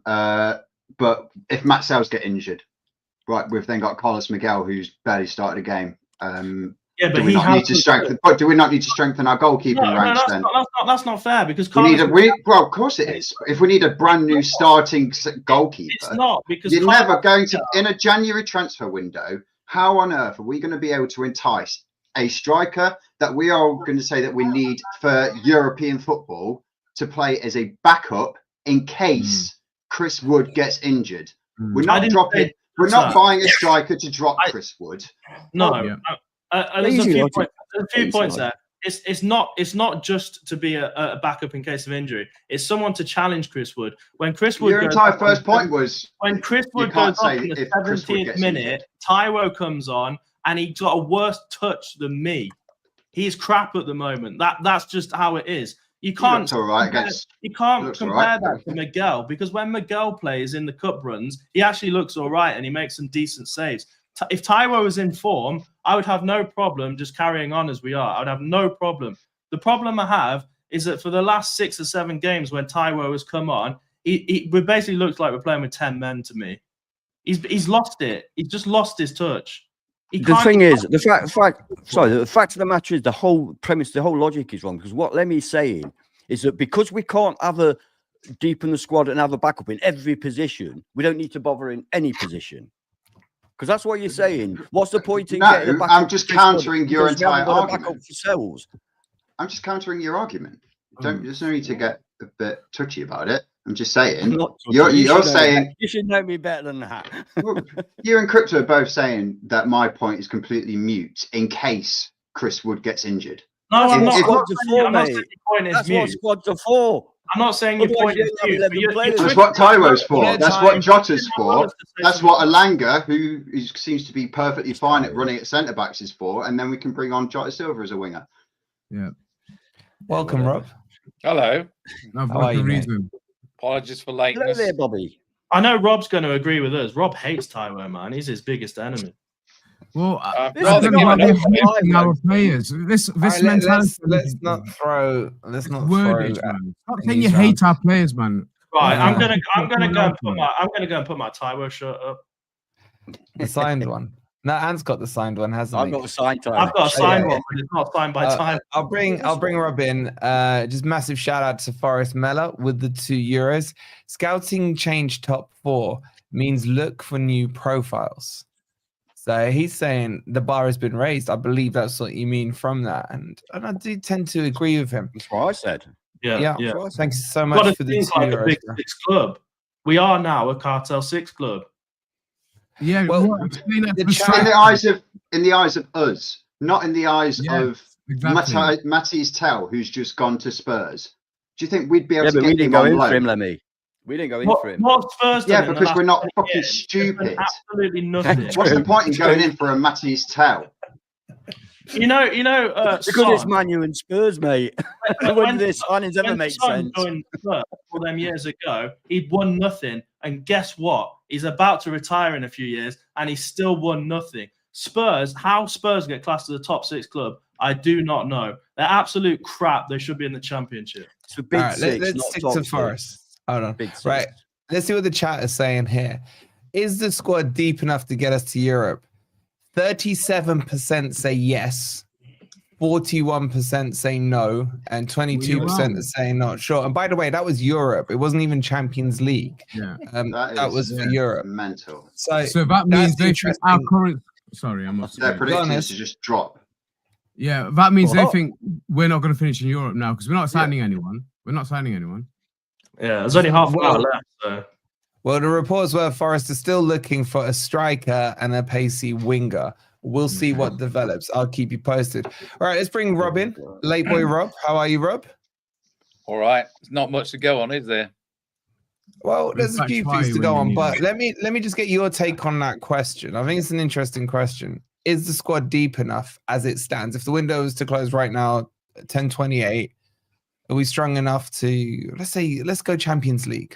But if Matt Sales get injured, right, we've then got Carlos Miguel, who's barely started a game.
Yeah, but
do we not need to strengthen? But do we not need to strengthen our goalkeeping ranks then?
That's not fair because
We need
Carlos,
well, of course it is. If we need a brand new starting goalkeeper,
it's not because
you're
Carlos-
never going to in a January transfer window. How on earth are we going to be able to entice a striker that we are going to say that we need for European football to play as a backup in case Chris Wood gets injured? We're
I
not
didn't
dropping.
say
We're
that.
not buying a striker to drop Chris Wood.
No,
Yeah.
there's a
Easy
few
logic.
points. There's a few
Easy
points
logic.
there. It's not just to be a backup in case of injury. It's someone to challenge Chris Wood. When Chris Wood
Your
goes
entire
off
first
on-
point was
when Chris Wood
can't
goes off
say
in the
if Chris Wood
17th
gets
minute,
injured.
Taiwo comes on and he got a worse touch than me. He's crap at the moment. That's just how it is. You can't.
looked all right against-
You can't
looks all
compare
right.
that to Miguel because when Miguel plays in the cup runs, he actually looks all right and he makes some decent saves. If Taiwo was in form, I would have no problem just carrying on as we are. I would have no problem. The problem I have is that for the last 6 or 7 games when Taiwo has come on, it basically looks like we're playing with 10 men to me. He's lost it. He's just lost his touch.
The thing is, the fact of the matter is the whole premise, the whole logic is wrong. Because what Lemmy's saying is that because we can't have a deepen the squad and have a backup in every position, we don't need to bother in any position. Because that's what you're saying. What's the point in getting a
No,
backup?
I'm just countering your
because we haven't
entire
got a
argument.
backup for Sells.
I'm just countering your argument. There's no need to get a bit touchy about it. I'm just saying.
Not
You're
you should know
saying
me. You should know me better than that.
you and Crypto are both saying that my point is completely mute in case Chris Wood gets injured.
No, I'm not.
Squads are for,
I'm not saying
mate.
your point is
That's what
mute.
squads are for.
I'm not saying your
Otherwise
point
you
is
don't have
mute.
11
but you're
players.
That's what Taiwo's for.
Yeah,
That's
time.
what Jota's for.
to say
That's
something.
what Alanga, who seems to be perfectly fine at running at centre backs, is for. And then we can bring on Jota Silva as a winger.
Yeah.
Welcome, Rob.
Hello.
I've
How
got
are
a
you, mate?
reason.
Apologies for
Hello
lateness.
there, Bobby.
I know Rob's going to agree with us. Rob hates Taiwo, man. He's his biggest enemy.
Well,
I'd
I
rather
don't know
give
about
it
the
up.
hating our players. This
All right,
mentality.
let's not throw. Let's
It's
not
wordage,
throw.
man. Stop
in
saying you
these
hate
rounds.
our players, man.
Right,
Yeah.
I'm gonna go and
Yeah.
put my Taiwo shirt up.
The signed one. No, Anne's got the signed one, hasn't
I've
he?
got a signed time.
I've got a signed
yeah.
one, but it's not signed by Taiwo.
I'll bring Rob in. Just massive shout out to Forest Mella with the €2. Scouting change top 4 means look for new profiles. So he's saying the bar has been raised. I believe that's what you mean from that, and I do tend to agree with him.
That's what I said.
Yeah.
Thanks so
Got
much
to
for the
think like a
€2.
Big Six club. We are now a Cartel 6 club.
Yeah,
Well,
explain that
the
to
chat-
In the eyes of us, not in the eyes
Yeah,
of
exactly.
Matty's Tell, who's just gone to Spurs. Do you think we'd be able
Yeah,
to
but
get
we
him
didn't go
on
in for
loan?
him, Lemmy. We didn't go in for him.
What Spurs done
Yeah,
in the
because
last
we're not
10
fucking
years, they've done
stupid.
absolutely nothing.
What's the
True,
point in going
true.
in for a Matty's Tell?
You know,
Because it's
Son,
Man U and Spurs, mate. When did this signings ever
when
make
Son
sense?
joined Spurs all them years ago, he'd won nothing. And guess what? He's about to retire in a few years, and he's still won nothing. Spurs, how Spurs get classed as a top 6 club, I do not know. They're absolute crap. They should be in the Championship.
It's a big
All right,
six,
let's
not
stick
top
to
six.
Forest. Hold on.
Big six.
Right. Let's see what the chat is saying here. Is the squad deep enough to get us to Europe? 37% say yes, 41% say no, and 22% are saying not sure. And by the way, that was Europe. It wasn't even Champions League.
Yeah.
That was for Europe.
Mental.
So that means
that's
they think our
interesting.
current. Sorry, I'm off.
Their prediction is
honest.
to just drop.
Yeah, that means they
What?
think we're not going to finish in Europe now because we're not signing anyone. We're not signing anyone.
Yeah, there's only half an hour left. So.
Well, the reports were Forest is still looking for a striker and a pacey winger. We'll see what develops. I'll keep you posted. All right, let's bring Rob in. Late boy Rob. How are you, Rob?
All right. There's not much to go on, is there?
Well, there's a
That's
few
why
things to
when
go
you
on,
need
but
it.
let me just get your take on that question. I think it's an interesting question. Is the squad deep enough as it stands? If the window is to close right now, 10:28, are we strong enough to let's go Champions League?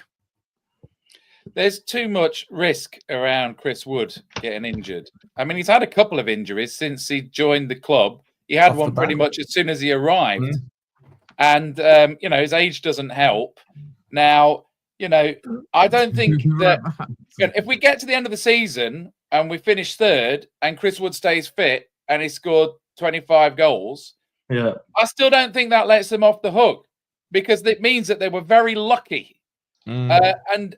There's too much risk around Chris Wood getting injured. I mean, he's had a couple of injuries since he joined the club. He had
Off
one
the
pretty
bat.
much as soon as he arrived.
Mhm.
And, his age doesn't help. Now, I don't think that if we get to the end of the season and we finish third and Chris Wood stays fit and he scored 25 goals,
Yeah.
I still don't think that lets them off the hook because it means that they were very lucky. And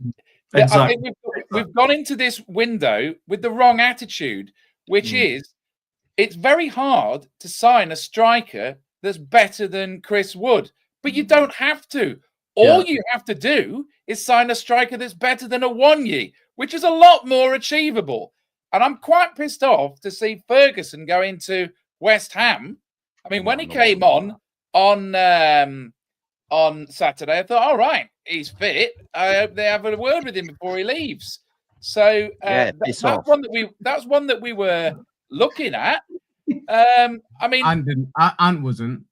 Exactly.
I think we've gone into this window with the wrong attitude, which is it's very hard to sign a striker that's better than Chris Wood, but you don't have to. All you have to do is sign a striker that's better than Awoniyi, which is a lot more achievable. And I'm quite pissed off to see Ferguson go into West Ham. I mean, when he came on Saturday, I thought, all right, he's fit. I hope they have a word with him before he leaves. So that's one that we were looking at. I mean,
Ant wasn't.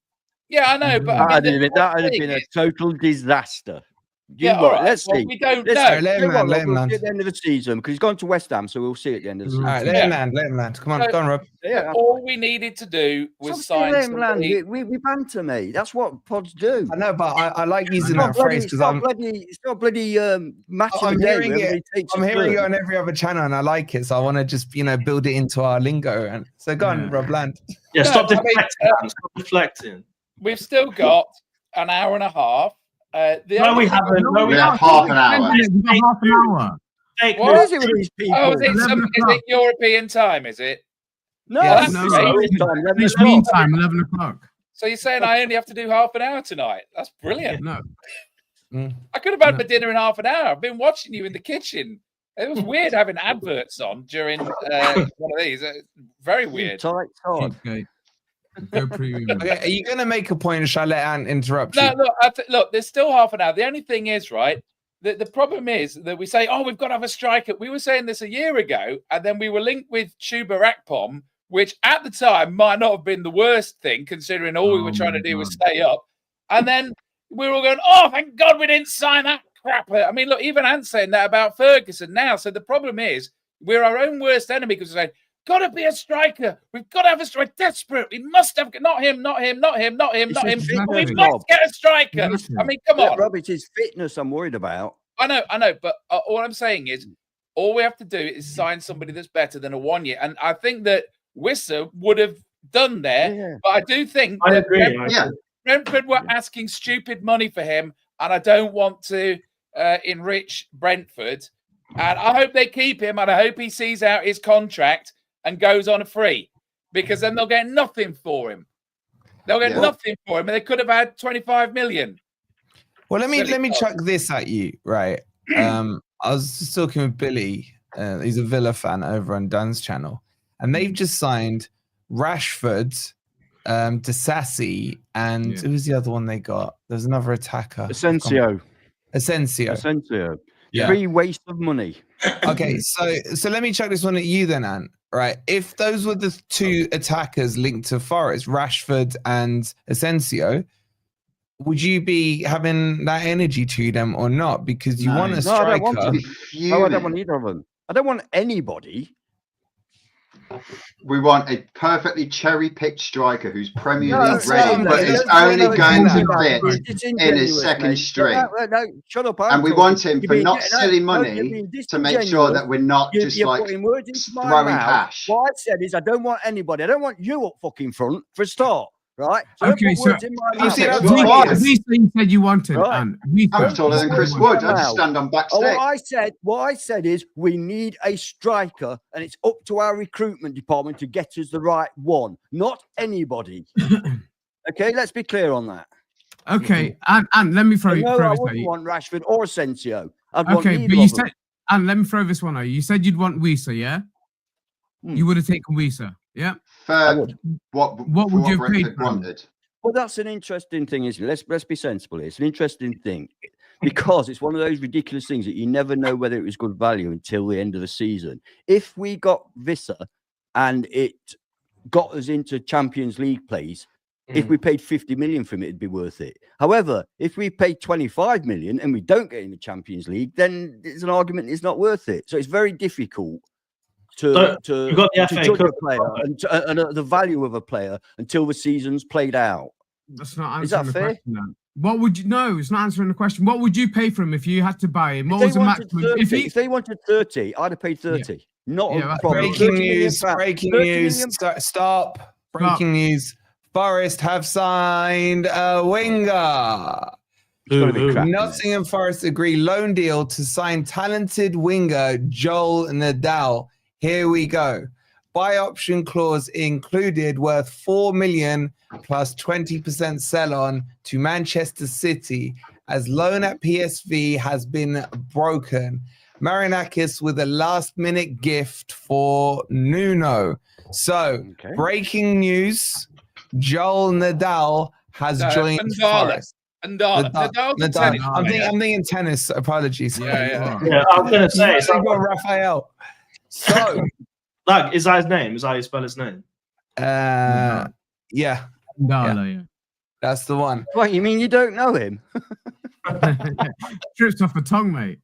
Yeah, I know, but
that would have been a total disaster. Let's see.
We don't
know. Let him land.
We'll see at the end of the season because he's gone to West Ham, so we'll see at the end of the season.
All right, let him land. Come on, go on, Rob.
Yeah.
All we needed to do was sign
let him land.
somebody.
We banter, mate. That's what pods do.
I know, but I like using that phrase because
it's not bloody match of
I'm
the day.
hearing it. I'm hearing it on every other channel, and I like it. So I want to just build it into our lingo. And so go on, Rob, land.
Yeah, stop deflecting. Stop deflecting.
We've still got an hour and a half.
No, we haven't. No,
We have half an hour.
We've got half an hour.
What is it with these people?
Oh, is it European time? Is it?
No,
Yes.
No,
it's
meantime, 11 o'clock.
So you're saying I only have to do half an hour tonight? That's brilliant.
No.
I could have had my dinner in half an hour. I've been watching you in the kitchen. It was weird having adverts on during one of these. Very weird.
Tight.
Okay. Go premium.
Okay, are you going to make a point, or shall I let Ant interrupt you?
No, look, there's still half an hour. The only thing is, right, the problem is that we say, we've got to have a striker. We were saying this a year ago, and then we were linked with Chuba Akpom, which at the time might not have been the worst thing, considering all we were trying to do was stay up. And then we were all going, thank God we didn't sign that crap. I mean, look, even Ant's saying that about Ferguson now. So the problem is we're our own worst enemy because we're saying, got to be a striker. We've got to have a striker. Desperate. We must have, not him. We must get a striker. I mean, come on.
Rob, it's his fitness I'm worried about.
I know. But all I'm saying is all we have to do is sign somebody that's better than Awoniyi. And I think that Wissa would have done there. Yeah. But I do think
I agree.
Brentford were asking stupid money for him. And I don't want to enrich Brentford. And I hope they keep him. And I hope he sees out his contract and goes on a free, because then they'll get nothing for him. They'll get nothing for him, and they could have had 25 million.
Well, let me chuck this at you, right? I was just talking with Billy. He's a Villa fan over on Dunn's channel, and they've just signed Rashford, Disasi, and who was the other one they got? There's another attacker.
Asensio.
Yeah.
Free waste of money.
Okay, so let me chuck this one at you then, Ant. Right, if those were the two attackers linked to Forest, Rashford and Asensio, would you be having that energy to them or not? Because you want a striker.
I don't want either of them. I don't want anybody.
We want a perfectly cherry-picked striker who's Premier League ready, but is only going to fit in his second string.
No, shut up.
And we want him for not silly money to make sure that we're not just like throwing cash.
What I said is I don't want anybody. I don't want you up fucking front for a start. Right. So
okay, so
you see, that's
you said you wanted.
Right.
I'm taller than Chris Wood. I just stand on back stick.
What I said is we need a striker, and it's up to our recruitment department to get us the right one, not anybody. Okay, let's be clear on that.
Okay, and let me throw you.
I wouldn't want Rashford or Asensio.
Okay, but you said, and let me throw this one at you. You said you'd want Wissa, yeah? You would have taken Wissa, yeah?
What would you have paid wanted?
Well, that's an interesting thing, isn't it? Let's be sensible here. It's an interesting thing because it's one of those ridiculous things that you never know whether it was good value until the end of the season. If we got Wissa and it got us into Champions League plays, if we paid 50 million for him, it'd be worth it. However, if we paid 25 million and we don't get in the Champions League, then there's an argument it's not worth it. So it's very difficult to judge a player and the value of a player until the season's played out.
That's not answering the question. Then. What would you? No, it's not answering the question. What would you pay for him if you had to buy him? What was the maximum?
If they wanted 30, I'd have paid 30. Not a problem.
Breaking news! Stop! Breaking news! Forest have signed a winger. Nottingham Forest agree loan deal to sign talented winger Joel Ndala. Here we go. Buy option clause included, worth 4 million plus 20% sell on to Manchester City, as loan at PSV has been broken. Marinakis with a last minute gift for Nuno. So breaking news, Joel Ndala has joined Forest.
Ndala.
I'm thinking tennis. Apologies.
Yeah, I was going to say.
Raphael. So,
is that his name? Is that how you spell his name?
Yeah.
Ndala, yeah.
That's the one.
What, you mean you don't know him?
Trips off the tongue, mate.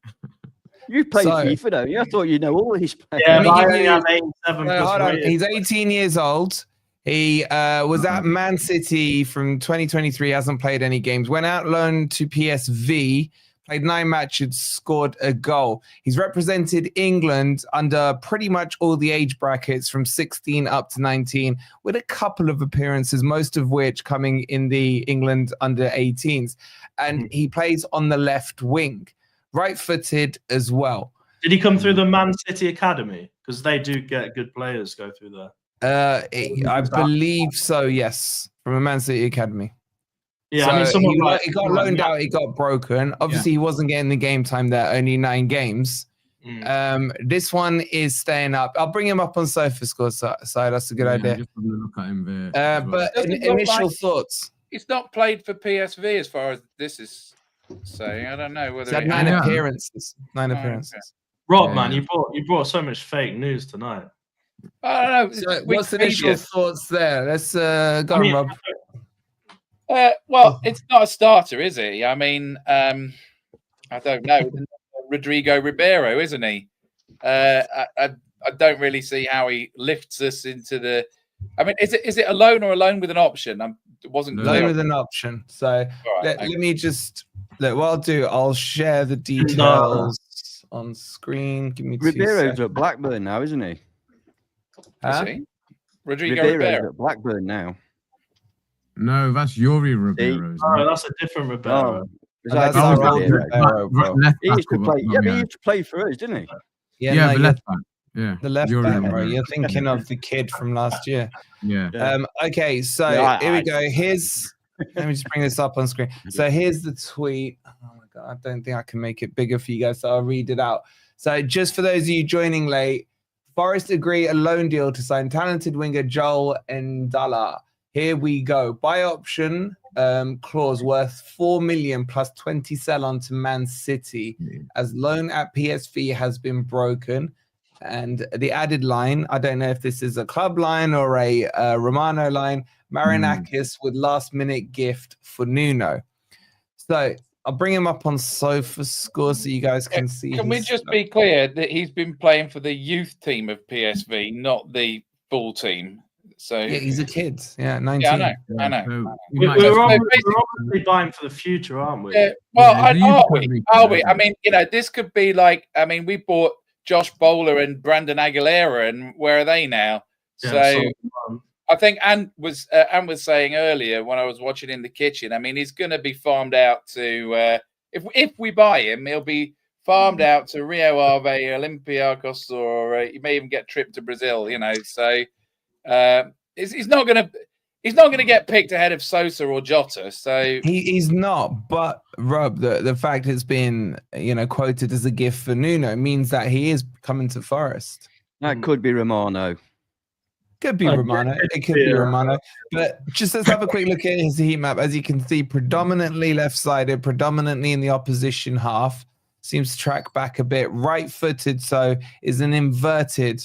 You played FIFA, don't you? I thought you know all these players.
Yeah, but I only have 87
He's 18 years old. He was at Man City from 2023, hasn't played any games. Went out loaned to PSV, played 9 matches, scored a goal. He's represented England under pretty much all the age brackets from 16 up to 19, with a couple of appearances, most of which coming in the England under 18s. And he plays on the left wing, right-footed as well.
Did he come through the Man City Academy? Because they do get good players go through there.
I believe so, yes, from a Man City Academy.
Yeah,
So
I mean, someone
he got loaned out. He got broken. Obviously, he wasn't getting the game time there. Only 9 games. This one is staying up. I'll bring him up on Sofascore side. That's a good idea.
Just having a look at him there. as well.
But initial thoughts.
He's not played for PSV as far as this is saying. I don't know whether
He's had 9 appearances. 9 appearances.
Rob, man, you brought so much fake news tonight.
I don't know.
So what's the initial thoughts there? Let's go on, Rob.
Well, it's not a starter, is he? I mean, I don't know. Rodrigo Ribeiro, isn't he? I don't really see how he lifts us into the. I mean, is it a loan or a loan with an option? It wasn't
loan with an option. So let me just look. What I'll do, I'll share the details on screen. Give me 2 seconds.
Ribeiro's at Blackburn now, isn't he?
Is he? Rodrigo
Ribeiro's
Ribeiro
at Blackburn now.
No, that's Yuri Ribeiro.
Oh, that's a different Ribeiro.
Is that he used to play. Yeah, but he used to play for us, didn't he?
Yeah, the left back. Yeah,
the left back, bro. You're thinking of the kid from last year.
Yeah.
Okay, so here we go. Let me just bring this up on screen. So here's the tweet. Oh my god, I don't think I can make it bigger for you guys, so I'll read it out. So just for those of you joining late, Forest agree a loan deal to sign talented winger Joel Ndala. Here we go. Buy option clause worth 4 million plus 20 sell on to Man City as loan at PSV has been broken. And the added line, I don't know if this is a club line or a Romano line, Marinakis with last minute gift for Nuno. So I'll bring him up on Sofascore so you guys can see.
Can we just be clear that he's been playing for the youth team of PSV, not the full team? So
yeah, he's a kid. Yeah, 19.
Yeah, I know.
We're obviously buying for the future, aren't we?
Well, are we? I mean, this could be like, I mean, we bought Josh Bowler and Brandon Aguilera, and where are they now? So I think Anne was saying earlier when I was watching in the kitchen. I mean, he's going to be farmed out to if we buy him, he'll be farmed out to Rio Ave, Olympiacos, or you may even get a trip to Brazil. So he's not going to get picked ahead of Sosa or Jota. So
he's not. But Rob, the fact it's been quoted as a gift for Nuno means that he is coming to Forest.
That could be Romano.
Could be Romano. It could be Romano. But just let's have a quick look at his heat map. As you can see, predominantly left-sided, predominantly in the opposition half. Seems to track back a bit. Right-footed, so is an inverted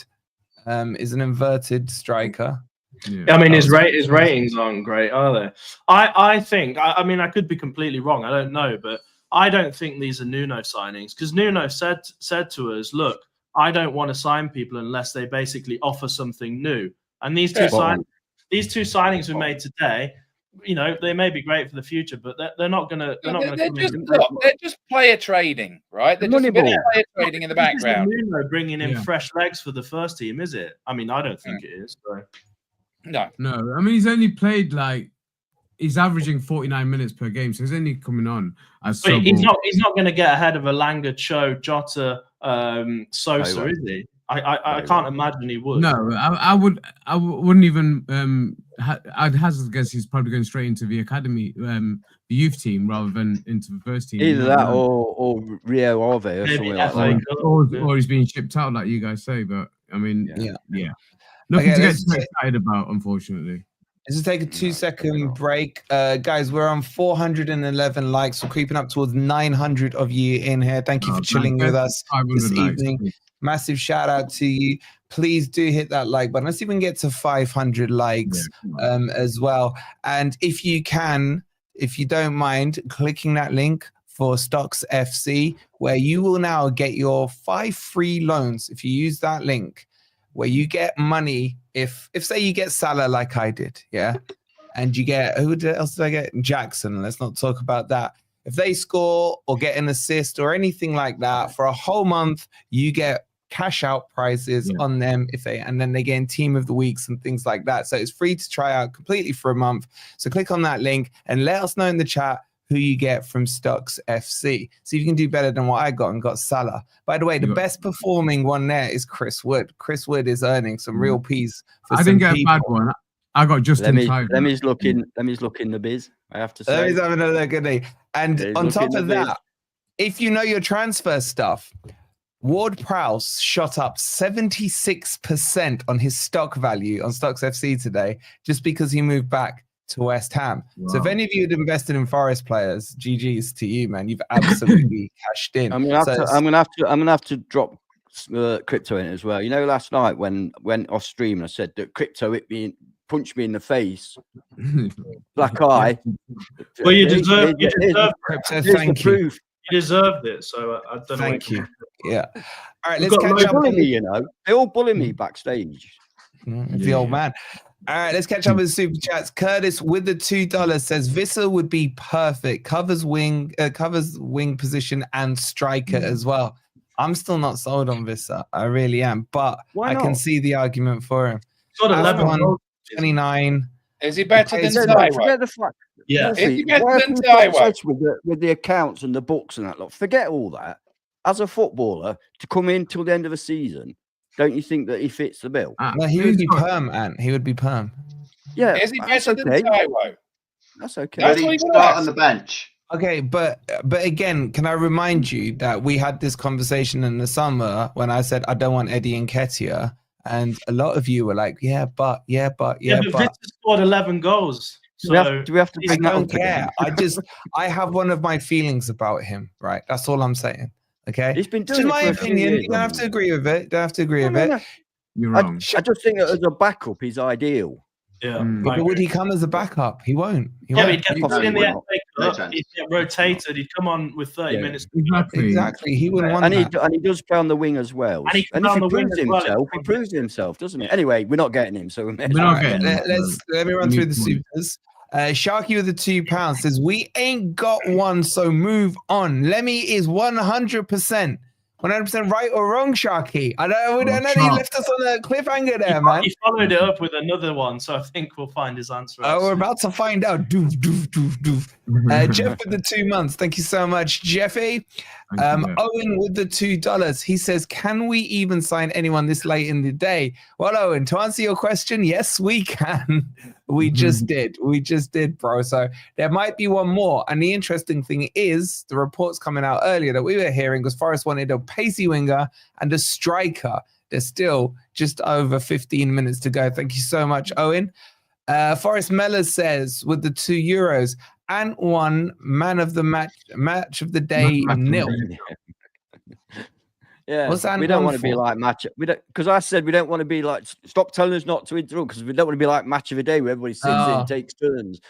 striker.
Yeah. I mean, his ratings aren't great, are they? I think. I mean, I could be completely wrong. I don't know, but I don't think these are Nuno signings because Nuno said to us, "Look, I don't want to sign people unless they basically offer something new." And these two signings we made today, they may be great for the future, but they're not going to.
They're just player trading, right? They're just player trading in the background.
Nuno bringing in fresh legs for the first team, is it? I mean, I don't think it is. So.
No.
I mean, he's only played he's averaging 49 minutes per game, so he's only coming on as.
But he's not going to get ahead of Elanga, Cho, Jota, Sosa, is he? I can't imagine he would.
No, I wouldn't even. I'd hazard guess he's probably going straight into the academy, the youth team, rather than into the first team.
Either that or Rio Ave or something like that.
Or he's being shipped out, like you guys say. But I mean, yeah. Nothing to get too excited about, unfortunately.
Let's just take a 2-second break. Guys, we're on 411 likes. We're creeping up towards 900 of you in here. Thank you for chilling with us this evening. Massive shout out to you. Please do hit that like button. Let's see if we can get to 500 likes as well. And if you don't mind, clicking that link for STOCKSFC, where you will now get your 5 free loans if you use that link, where you get money if say you get Salah like I did, and you get, who else did I get? Jackson. Let's not talk about that. If they score or get an assist or anything like that for a whole month, you get cash out prizes on them and then they get in team of the weeks and things like that. So it's free to try out completely for a month. So click on that link and let us know in the chat who you get from STOCKSFC. See if you can do better than what I got and got Salah. By the way, the best performing one there is Chris Wood. Chris Wood is earning some real peas.
I didn't get a bad one. I got just in time.
Lemmy's looking the biz. I have to say.
Lemmy's having a look, isn't he? And
He's
on top
looking
of
the biz.
that, if you know your transfer stuff, Ward-Prowse shot up 76% on his stock value on STOCKSFC today, just because he moved back to West Ham.
Wow.
So if any of you had invested in Forest players, GG's to you, man. You've absolutely cashed in.
I'm gonna have to drop crypto in it as well. You know, last night when went off stream, I said that crypto punched me in the face, black eye.
Well, you deserve
Crypto, thank you.
Proof.
You deserved it, so I don't know.
Thank you. Yeah. All right,
We've
let's
got
catch
They
up.
bully me, you know. They all bully me backstage.
The old man. All right, let's catch up with the super chats. Curtis with the $2 says Visser would be perfect. Covers wing position and striker as well. I'm still not sold on Visser. I really am, but
Why
I can
not?
see the argument for him.
Got 11
One,
goals.
29.
Is he better than
Okay,
Taiwo?
the fact.
Yeah.
Is he
Wolfie,
better
why are
than
people
Taiwo?
obsessed with the accounts and the books and that lot? Forget all that. As a footballer, to come in till the end of the season, don't you think that he fits the bill?
No, he would be perm, Ant. He would be perm.
Yeah,
Is he
that's
better
okay.
than Taiwo?
That's okay.
That's
Will
what
he
he
start
was.
on the bench?
Okay, but again, can I remind you that we had this conversation in the summer when I said I don't want Eddie Nketiah, and a lot of you were like, yeah, but.
But Victor scored 11 goals. So
Do we have to
I
bring that
don't
up again?
care. I have one of my feelings about him, right? That's all I'm saying. Okay.
He's been
It's
doing
just
it
my
for a few
opinion.
years,
You don't have
hasn't
to
he?
agree with it. Don't have to agree with it.
No.
You're
I
wrong.
just think that as a backup, he's ideal.
yeah.
Mm.
I
But would
agree.
he come as a backup? He won't. He
Yeah, but
won't.
he'd get
No,
put in
he
the
won't.
FA
No
Cup.
chance.
He'd get rotated. He'd come on with 30
Yeah.
minutes.
Exactly.
Exactly. He wouldn't want
And
that.
he does play on the wing as well.
And he can
And
play
if
on
he
the wing
proves
as well,
himself,
it's
he proves himself, doesn't he?
Yeah.
Anyway, we're not getting him, so we may as
We're
well
not
get
getting
him.
him.
Let me run through the supers. Sharky with the £2 says, we ain't got one, so move on. Lemmy is 100% right or wrong, Sharky. I don't know. He left us on a cliffhanger there, man.
He followed it up with another one, so I think we'll find his answer.
Oh, we're
soon.
about to find out. Doof, doof, doof, doof. Jeff with the 2 months. Thank you so much, Jeffy. Owen with the $2. He says, can we even sign anyone this late in the day? Well, Owen, to answer your question, yes, we can. We just did. We just did, bro. So there might be one more. And the interesting thing is, the reports coming out earlier that we were hearing was Forest wanted a pacey winger and a striker. There's still just over 15 minutes to go. Thank you so much, Owen. Forrest Mellors says, with the €2, and one man of the match of the day, nil.
Yeah,
What's that
we don't
one
want to be
for?
like match. We don't, because I said we don't want to be like. Stop telling us not to interrupt, because we don't want to be like match of the day where everybody sits in
Oh.
and takes turns.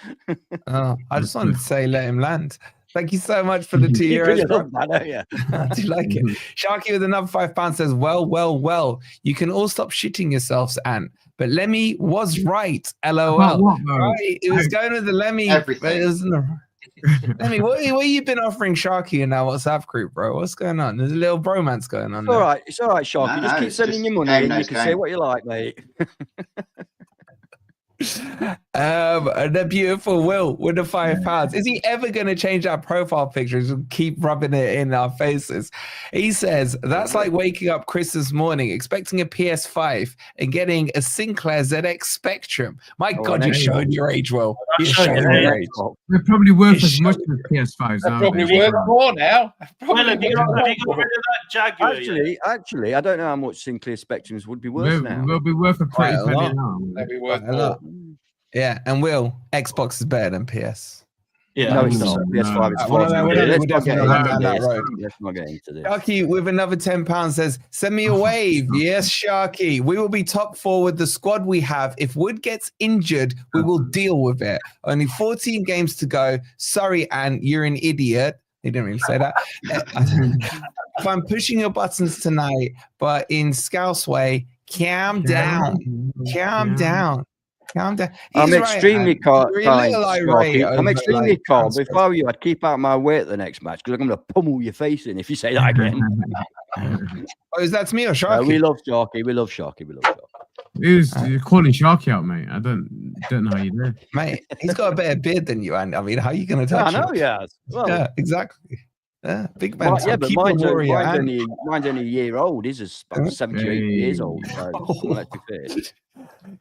Oh, I just wanted to say, let him land. Thank you so much for the €2.
You really
bro.
love that, don't you?
I do like it. Sharky with another £5 says, well. You can all stop shitting yourselves, Ant. But Lemmy was right. LOL.
What, bro?
Right, it was going with the Lemmy.
Everything.
But it was Lemmy, what you been offering Sharky in our WhatsApp group, bro? What's going on? There's a little bromance going on
It's all
there.
right. It's all right, Sharky.
No,
just
no,
keep
it's
sending
just
your money,
game
and you
knows
can say
game.
what you like, mate.
The beautiful Will with the £5. Is he ever going to change our profile pictures and keep rubbing it in our faces? He says, that's like waking up Christmas morning, expecting a PS5 and getting a Sinclair ZX Spectrum. My God,
there
you're
you
showing your age, Will. You're
showing
showing
your
your
age.
age.
They're probably worth
It's
as much as PS5s
They're
now.
probably worth more now.
Well, have you got rid of that Jaguar? yet?
Actually, I don't know how much Sinclair Spectrums would be worth now.
They'll be worth a pretty
Quite a
penny
lot.
now.
They'll be worth
Quite a lot.
more.
Yeah, and Will, Xbox is better than PS.
Yeah.
No, it's
No,
not.
no.
PS5 is
Well,
far.
we're
Let's not
definitely
get
not
into
down that
this.
road.
Let's not get into this.
Sharky with another £10 says, send me a wave. Yes, Sharky. We will be top 4 with the squad we have. If Wood gets injured, we will deal with it. Only 14 games to go. Sorry, Anne, you're an idiot. He didn't really say that. If I'm pushing your buttons tonight, but in Scouse way, calm down. Calm down. Calm down.
I'm
He's right,
extremely
Anne.
calm.
You're a little irate
I'm
over,
extremely
like,
calm.
transfers.
If I were you, I'd keep out my way at the next match, because I'm going to pummel your face in if you say that again.
Oh, is that to me or Sharky?
We love Sharky. We love Sharky. We love Sharky.
You're calling Sharky out, mate. I don't know how you do.
Mate, he's got a better beard than you, and I mean, how are you going to touch
I know,
him?
yeah. Well,
Yeah, exactly. Big man.
Yeah, but mine's only
warrior.
a year old. His is about 70 or 80 years old. So let's be fair.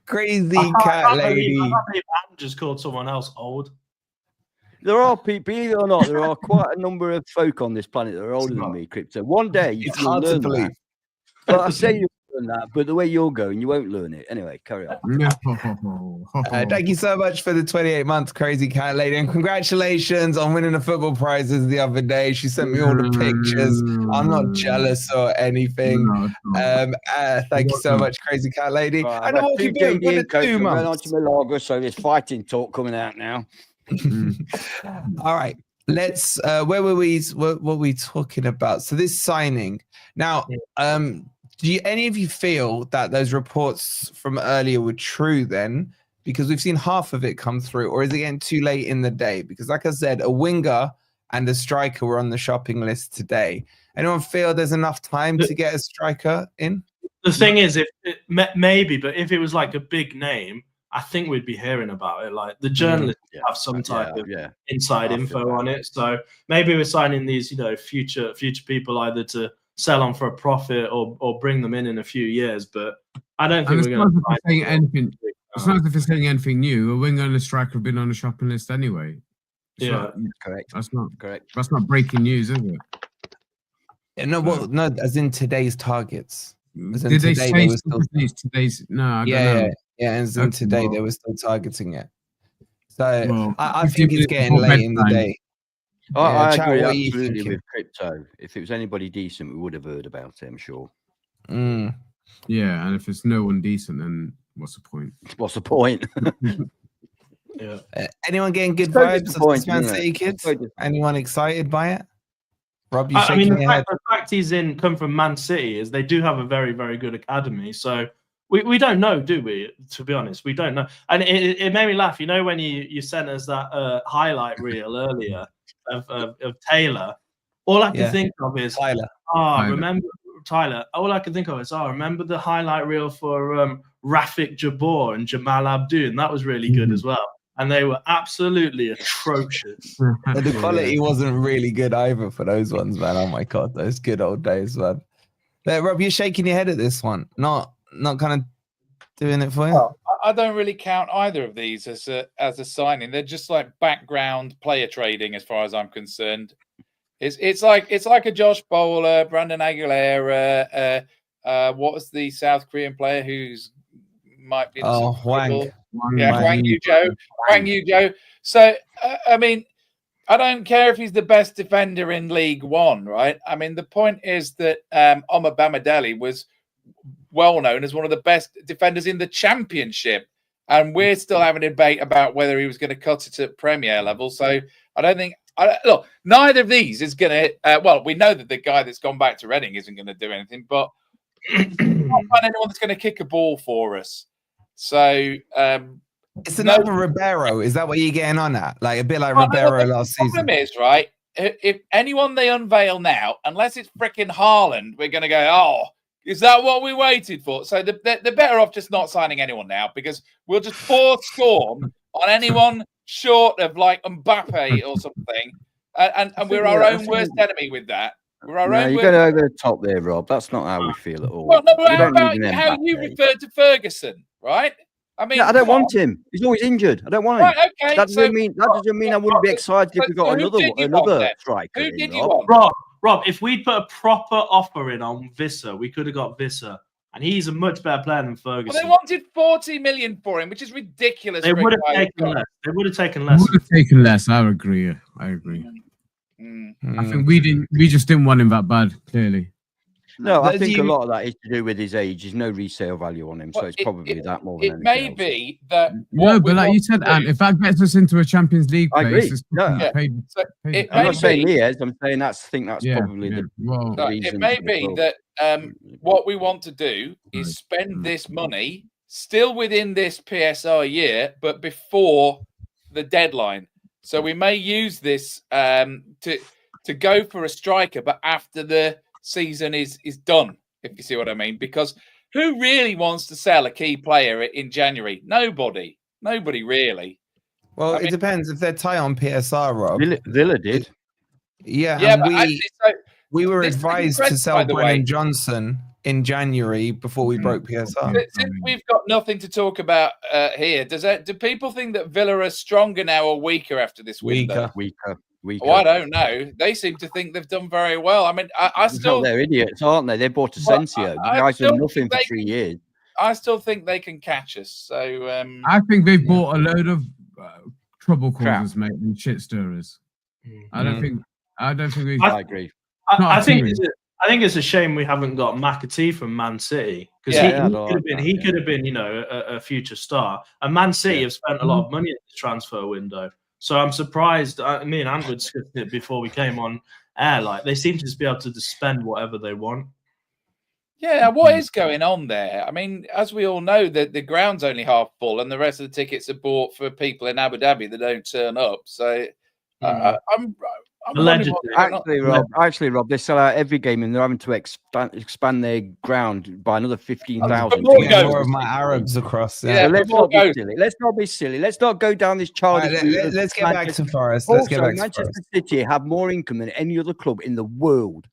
Crazy cat lady.
I can't believe Anne just called someone else old.
There are people, believe it or not, there are quite a number of folk on this planet that are older than me, Crypto. One day
It's
you'll
hard to
learn
believe.
that. But I say you'll learn that, but the way you're going, you won't learn it. Anyway, carry on.
Thank you so much for the 28 months, crazy cat lady, and congratulations on winning the football prizes the other day. She sent me all the pictures. I'm not jealous or anything. Thank you so much, crazy cat lady.
Right,
And what keep doing for the 2 months.
On to Malaga, so there's fighting talk coming out now.
All right, let's. Where were we? What were we talking about? So this signing now. Do any of you feel that those reports from earlier were true then? Because we've seen half of it come through, or is it getting too late in the day? Because, like I said, a winger and a striker were on the shopping list today. Anyone feel there's enough time to get a striker in?
The thing is, maybe, but if it was like a big name, I think we'd be hearing about it. Like the journalists have some type of inside info on it. So maybe we're signing these, future people either to sell on for a profit or bring them in a few years. But I don't think we're going to
say anything. It's not as if it's saying anything new. A winger and a striker have been on the shopping list anyway.
Correct.
That's not
correct.
That's not breaking news, is it?
Yeah, no, as in today's targets.
Did they say today's? No, I don't know.
Yeah, as in today they were still targeting it. So I think it's getting late in the day.
I agree absolutely with Crypto. If it was anybody decent, we would have heard about it, I'm sure.
Yeah, and if it's no one decent, then what's the point?
What's the point?
Anyone getting good vibes of this Man City kids? Anyone excited by it? Rob, you shaking your head?
The fact he's come from Man City is they do have a very, very good academy. So we don't know, do we? To be honest, we don't know. And it made me laugh. When you sent us that highlight reel earlier of Taylor, all I can think of is
Tyler.
Remember Tyler? All I can think of is remember the highlight reel for Rafik Jabor and Jamal Abdul, and that was really good as well. And they were absolutely atrocious.
The quality wasn't really good either for those ones, man. Oh my god, those good old days, man. Rob, you're shaking your head at this one. Not kind of doing it for you.
Well, I don't really count either of these as a signing. They're just like background player trading, as far as I'm concerned. It's like a Josh Bowler, Brandon Aguilera. What was the South Korean player who's might be?
Hwang.
Hwang Yu-jo. So I mean, I don't care if he's the best defender in League One, right? I mean, the point is that Omar Bamadeli was well known as one of the best defenders in the Championship, and we're still having a debate about whether he was going to cut it at Premier level. So I don't think. Look, neither of these is going to. Well, we know that the guy that's gone back to Reading isn't going to do anything, but I don't find anyone that's going to kick a ball for us. So
it's another Ribeiro. Is that what you're getting on at? Like a bit like Ribeiro last season.
The problem is, right? If anyone they unveil now, unless it's freaking Haaland, we're going to go, oh, is that what we waited for? So they're better off just not signing anyone now, because we'll just pour scorn on anyone short of like Mbappe or something, and we're our own worst enemy with that. We're our own.
You're going over the top there, Rob. That's not how we feel at all.
Well, no, how about how you referred to Ferguson, right? I mean,
I don't want him. He's always injured. I don't want him.
Right, okay.
That doesn't mean I wouldn't be excited if we got another striker.
Who did you want?
Rob, if we'd put a proper offer in on Visser, we could have got Visser. And he's a much better player than Ferguson.
Well, they wanted 40 million for him, which is ridiculous.
They would have taken less. They would have taken less.
I agree. I think we just didn't want him that bad, clearly.
No, I think a lot of that is to do with his age. There's no resale value on him, so it's probably that more than anything else.
It may be that.
No, but like you said, and if that gets us into a Champions League place,
I'm not saying he is. I'm saying probably the reason.
It may be that what we want to do is spend this money still within this PSR year, but before the deadline. So we may use this to go for a striker, but after the season is done, if you see what I mean. Because who really wants to sell a key player in January? Nobody really.
Well, it depends if they're tight on PSR, Rob.
Villa did.
Yeah,
Yeah,
and
but actually, so
we were
this
advised
thing,
to
by
sell
the way,
Brennan Johnson in January before we broke PSR.
since we've got nothing to talk about here, do people think that Villa are stronger now or weaker after this window?
Weaker.
Weaker.
Oh, I don't know. They seem to think they've done very well. I mean, I still
they're idiots, aren't they? They bought Asensio. The guy's done nothing for 3 years.
I still think they can catch us. So
I think they've bought a load of trouble
Crap.
causers, mate, and shit stirrers. I don't think we.
I agree.
I think it's a shame we haven't got McAtee from Man City, because he could have been, you know, a future star. And Man City have spent a lot of money in the transfer window, so I'm surprised. Me and Ant were discussing it before we came on air. Like, they seem to just be able to just spend whatever they want.
yeah, what is going on there? I mean, as we all know, that the ground's only half full, and the rest of the tickets are bought for people in Abu Dhabi that don't turn up. So I'm
Actually, Rob, they sell out every game, and they're having to expand their ground by another 15,000.
More of my Arabs across.
Yeah,
so let's not be silly. Let's not be silly. Let's not go down this childish route.
Let's get back to Forest.
Also,
Let's get back to
Manchester
Forest.
City have more income than any other club in the world.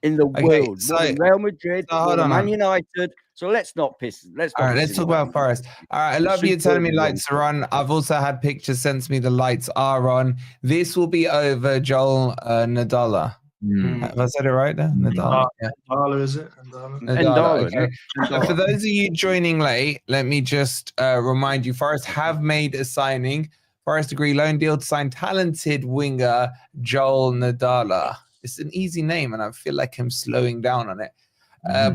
More than Real Madrid, more than Man United. So let's not piss. Let's talk
about Forest. All right, I love you telling me lights are on. I've also had pictures sent to me. The lights are on. This will be over Joel Ndala. Have I said it right there? Ndala.
Ndala, is it?
Ndala. Okay. For those of you joining late, let me just remind you: Forest have made a signing. Forest agree loan deal to sign talented winger Joel Ndala. It's an easy name, and I feel like I'm slowing down on it.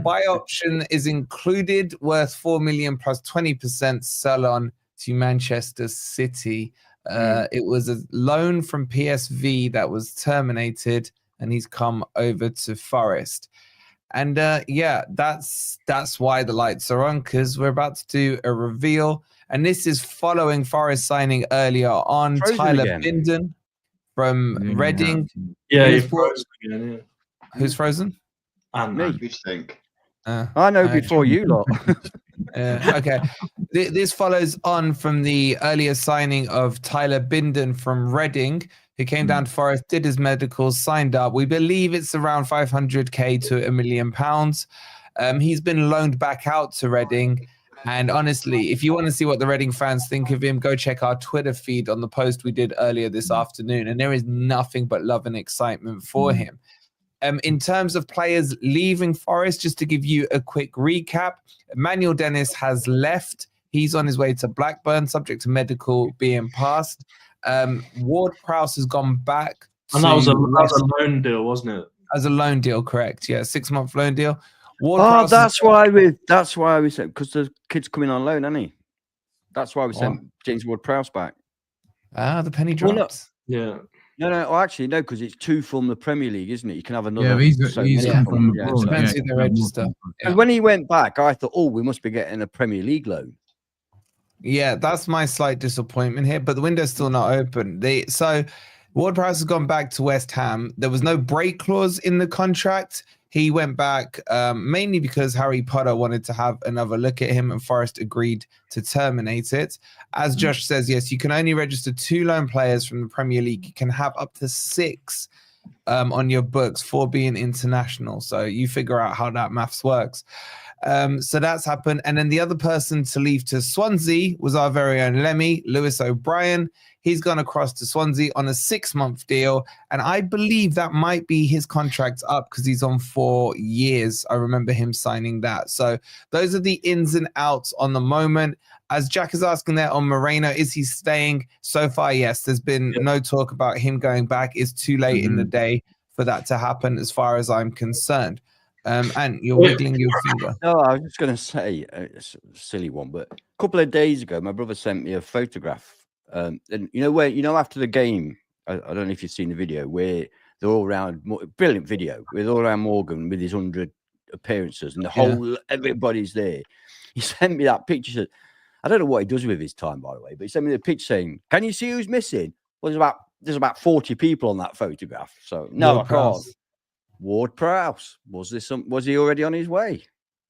Buy option is included, worth 4 million plus 20% sell on to Manchester City. It was a loan from PSV that was terminated, and he's come over to Forest. And that's why the lights are on, because we're about to do a reveal. And this is following Forest signing earlier on Tyler Bindon from Reading.
Yeah, he's frozen again.
Who's frozen?
And me. You think?
I know before you lot.
Okay. This follows on from the earlier signing of Tyler Bindon from Reading, who came down to Forest, did his medicals, signed up. We believe it's around 500k to £1 million. He's been loaned back out to Reading. And honestly, if you want to see what the Reading fans think of him, go check our Twitter feed on the post we did earlier this afternoon. And there is nothing but love and excitement for him. In terms of players leaving Forest, just to give you a quick recap, Emmanuel Dennis has left. He's on his way to Blackburn, subject to medical being passed. Ward-Prowse has gone back.
And that was a loan deal, wasn't it?
As a loan deal, correct. Yeah, 6-month loan deal.
That's why we said, because the kid's coming on loan, isn't he? That's why we sent James Ward-Prowse back.
The penny drops.
Yeah.
No, actually, no, because it's 2 from the Premier League, isn't it? You can have another.
Yeah, he's from abroad.
Depends who they register.
And when he went back, I thought, we must be getting a Premier League loan.
Yeah, that's my slight disappointment here, but the window's still not open. So Ward-Prowse has gone back to West Ham. There was no break clause in the contract. He went back mainly because Harry Potter wanted to have another look at him, and Forest agreed to terminate it. As Josh says, yes, you can only register 2 loan players from the Premier League. You can have up to 6 on your books for being international. So you figure out how that maths works. So that's happened. And then the other person to leave to Swansea was our very own Lemmy, Lewis O'Brien. He's gone across to Swansea on a 6-month deal. And I believe that might be his contract up because he's on 4 years. I remember him signing that. So those are the ins and outs on the moment. As Jack is asking there on Moreno, is he staying? So far, yes. There's been no talk about him going back. It's too late in the day for that to happen as far as I'm concerned. And you're wiggling your finger.
No, I was just going to say, it's a silly one, but a couple of days ago, my brother sent me a photograph. And after the game, I don't know if you've seen the video where they're all around, brilliant video, with all around Morgan with his 100 appearances and the whole, everybody's there. He sent me that picture. I don't know what he does with his time, by the way, but he sent me the picture saying, "Can you see who's missing?" Well, there's about 40 people on that photograph. So no, I can't. Ward-Prowse. Was he already on his way?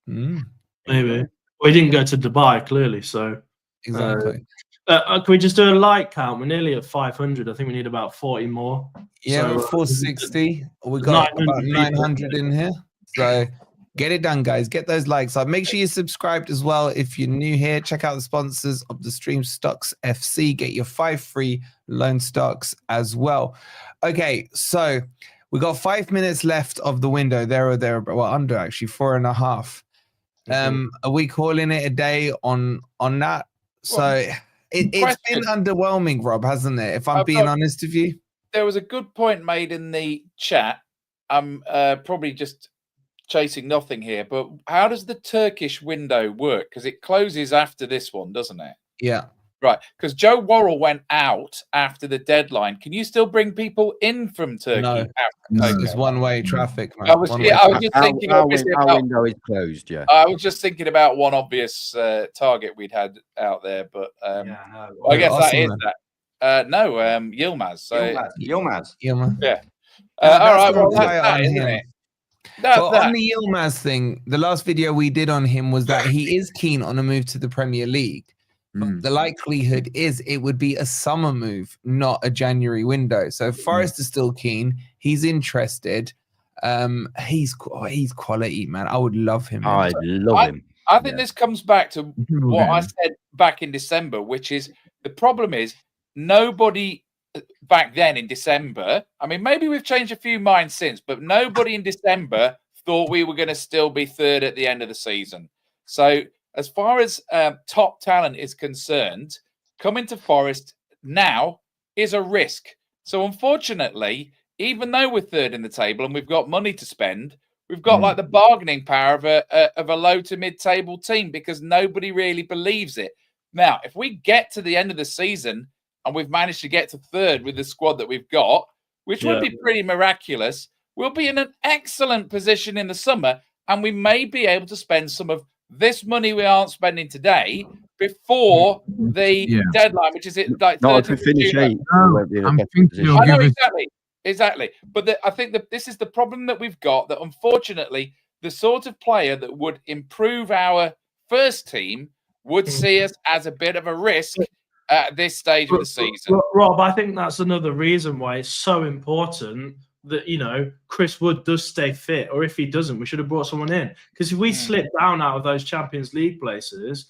Maybe. Well, he didn't go to Dubai, clearly. So
exactly.
Can we just do a light count? We're nearly at 500. I think we need about 40 more.
Yeah,
So,
we're 460. We got
900
about 900 in here. So get it done, guys. Get those likes up. Make sure you're subscribed as well. If you're new here, check out the sponsors of the stream, STOCKSFC. Get your 5 free loan stocks as well. Okay, so we got 5 minutes left of the window. There or there, well, under actually 4.5. Are we calling it a day on that? So it's been underwhelming, Rob, hasn't it? If I'm being honest with you.
There was a good point made in the chat. I'm probably just chasing nothing here, but how does the Turkish window work? Because it closes after this one, doesn't it?
Yeah.
Right. Because Joe Worrell went out after the deadline. Can you still bring people in from Turkey?
No, it's one-way traffic, man.
I was just thinking
our window is closed, yeah.
I was just thinking about one obvious target we'd had out there, but I guess that is that. No, Yilmaz. So
Yilmaz.
Yeah. All right. Well, that's that, isn't it?
On the Yilmaz thing, the last video we did on him was that he is keen on a move to the Premier League. But the likelihood is it would be a summer move, not a January window. So Forest is still keen. He's interested. He's quality, man. I would love him.
I love him.
I think this comes back to what I said back in December, which is the problem is nobody back then in December. I mean, maybe we've changed a few minds since, but nobody in December thought we were going to still be third at the end of the season. So as far as top talent is concerned, coming to Forest now is a risk. So unfortunately, even though we're third in the table and we've got money to spend, we've got like the bargaining power of a low to mid-table team because nobody really believes it. Now, if we get to the end of the season and we've managed to get to third with the squad that we've got, which would be pretty miraculous, we'll be in an excellent position in the summer and we may be able to spend some of this money we aren't spending today before the deadline, which is like
not if we finish 8.
I'm thinking
I know exactly. But I think that this is the problem that we've got, that unfortunately the sort of player that would improve our first team would see us as a bit of a risk at this stage of the season.
Rob, I think that's another reason why it's so important that, you know, Chris Wood does stay fit, or if he doesn't, we should have brought someone in. Because if we slip down out of those Champions League places,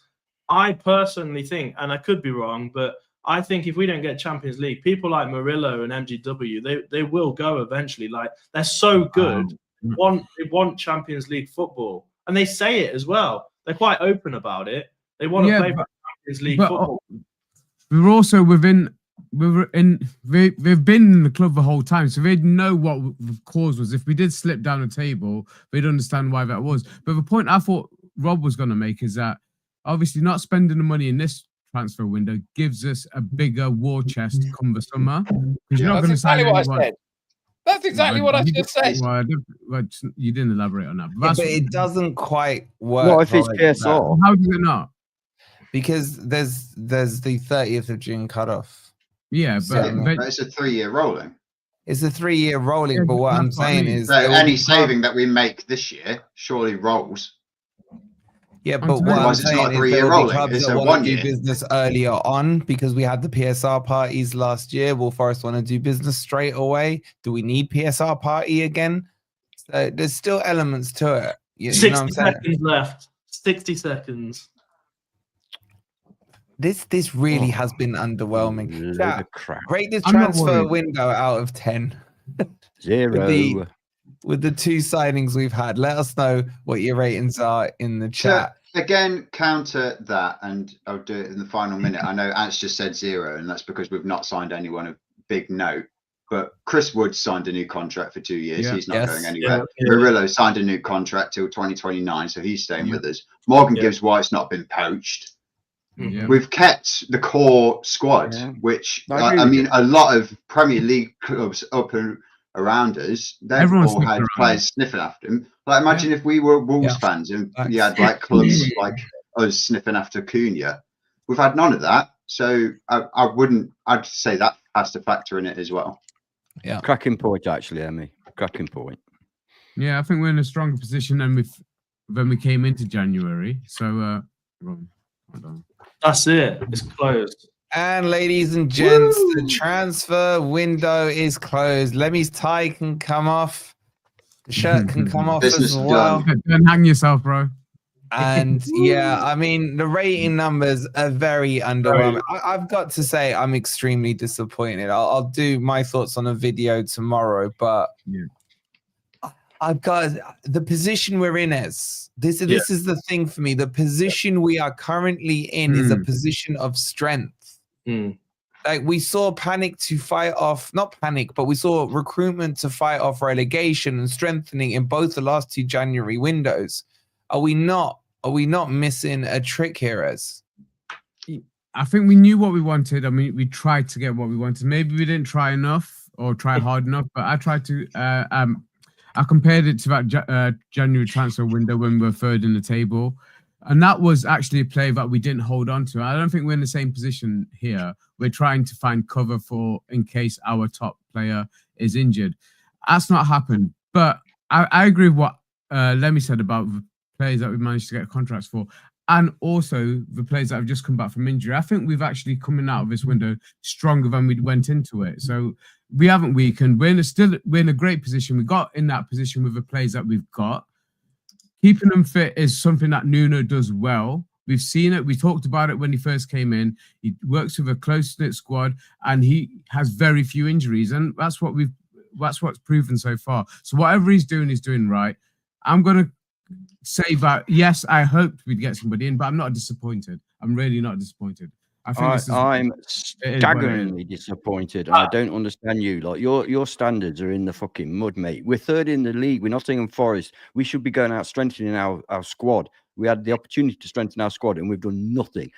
I personally think, and I could be wrong, but I think if we don't get Champions League, people like Murillo and MGW, they will go eventually. Like, they're so good. They want Champions League football. And they say it as well. They're quite open about it. They want to play for Champions League football.
We're also we've been in the club the whole time, so they'd know what the cause was. If we did slip down the table, they'd understand why that was. But the point I thought Rob was going to make is that obviously not spending the money in this transfer window gives us a bigger war chest come the summer. You're not
that's
going to
exactly what I said. That's exactly what I just said.
Well, you didn't elaborate on that.
But it doesn't quite work.
What if it's PSR?
How does it not?
Because there's the 30th of June cutoff.
Yeah, but
it's a 3-year rolling.
It's a 3-year rolling, but what I'm saying is...
So any saving that we make this year surely rolls.
Yeah, but what I'm saying is there will be clubs that want to do
1 year
business earlier on because we had the PSR parties last year. Will Forest want to do business straight away? Do we need PSR party again? So there's still elements to it. You know what I'm saying?
60 seconds left. 60 seconds.
This really has been underwhelming. Greatest
I'm not
transfer
worried.
window out of 10.
0.
With the 2 signings we've had. Let us know what your ratings are in the chat.
So, again, counter that, and I'll do it in the final minute. I know Ants just said 0, and that's because we've not signed anyone of big note. But Chris Wood signed a new contract for 2 years.
Yeah.
He's not going anywhere.
Yeah.
Murillo signed a new contract till 2029, so he's staying with us. Morgan Gibbs White's not been poached.
Yeah.
We've kept the core squad, which I mean, a lot of Premier League clubs up and around us, they've all had players sniffing after him. Like, imagine if we were Wolves fans and you had like clubs like us sniffing after Cunha. We've had none of that, so I'd say that has to factor in it as well.
Yeah,
cracking point actually, Emmy. Cracking point.
Yeah, I think we're in a stronger position than we came into January. So,
that's it. It's closed.
And ladies and gents, the transfer window is closed. Lemmy's tie can come off. The shirt can come off
Business
as well.
done.
Don't hang yourself, bro.
And yeah, I mean, the rating numbers are very underwhelming. I've got to say, I'm extremely disappointed. I'll do my thoughts on a video tomorrow, but I've got the position we're in as this is the thing for me. The position we are currently in is a position of strength. Like we saw panic to fight off, not panic, but we saw recruitment to fight off relegation and strengthening in both the last 2 January windows. Are we not missing a trick here? As
I think we knew what we wanted. I mean, we tried to get what we wanted. Maybe we didn't try enough or try hard enough, but I tried to. I compared it to that January transfer window when we were third in the table, and that was actually a play that we didn't hold on to. I don't think we're in the same position here. We're trying to find cover for in case our top player is injured. That's not happened. But I agree with what Lemmy said about the players that we managed to get contracts for, and also the players that have just come back from injury. I think we've actually coming out of this window stronger than we went into it. So we haven't weakened. We're in a great position. We got in that position with the players that we've got. Keeping them fit is something that Nuno does well. We've seen it. We talked about it when he first came in. He works with a close-knit squad, and he has very few injuries, and that's what's proven so far. So whatever he's doing right. I'm gonna say that yes, I hoped we'd get somebody in, but I'm not disappointed. I'm really not disappointed. I think
I'm staggeringly disappointed. I don't understand you. Like your standards are in the fucking mud, mate. We're third in the league. We're Nottingham Forest. We should be going out strengthening our squad. We had the opportunity to strengthen our squad, and we've done nothing.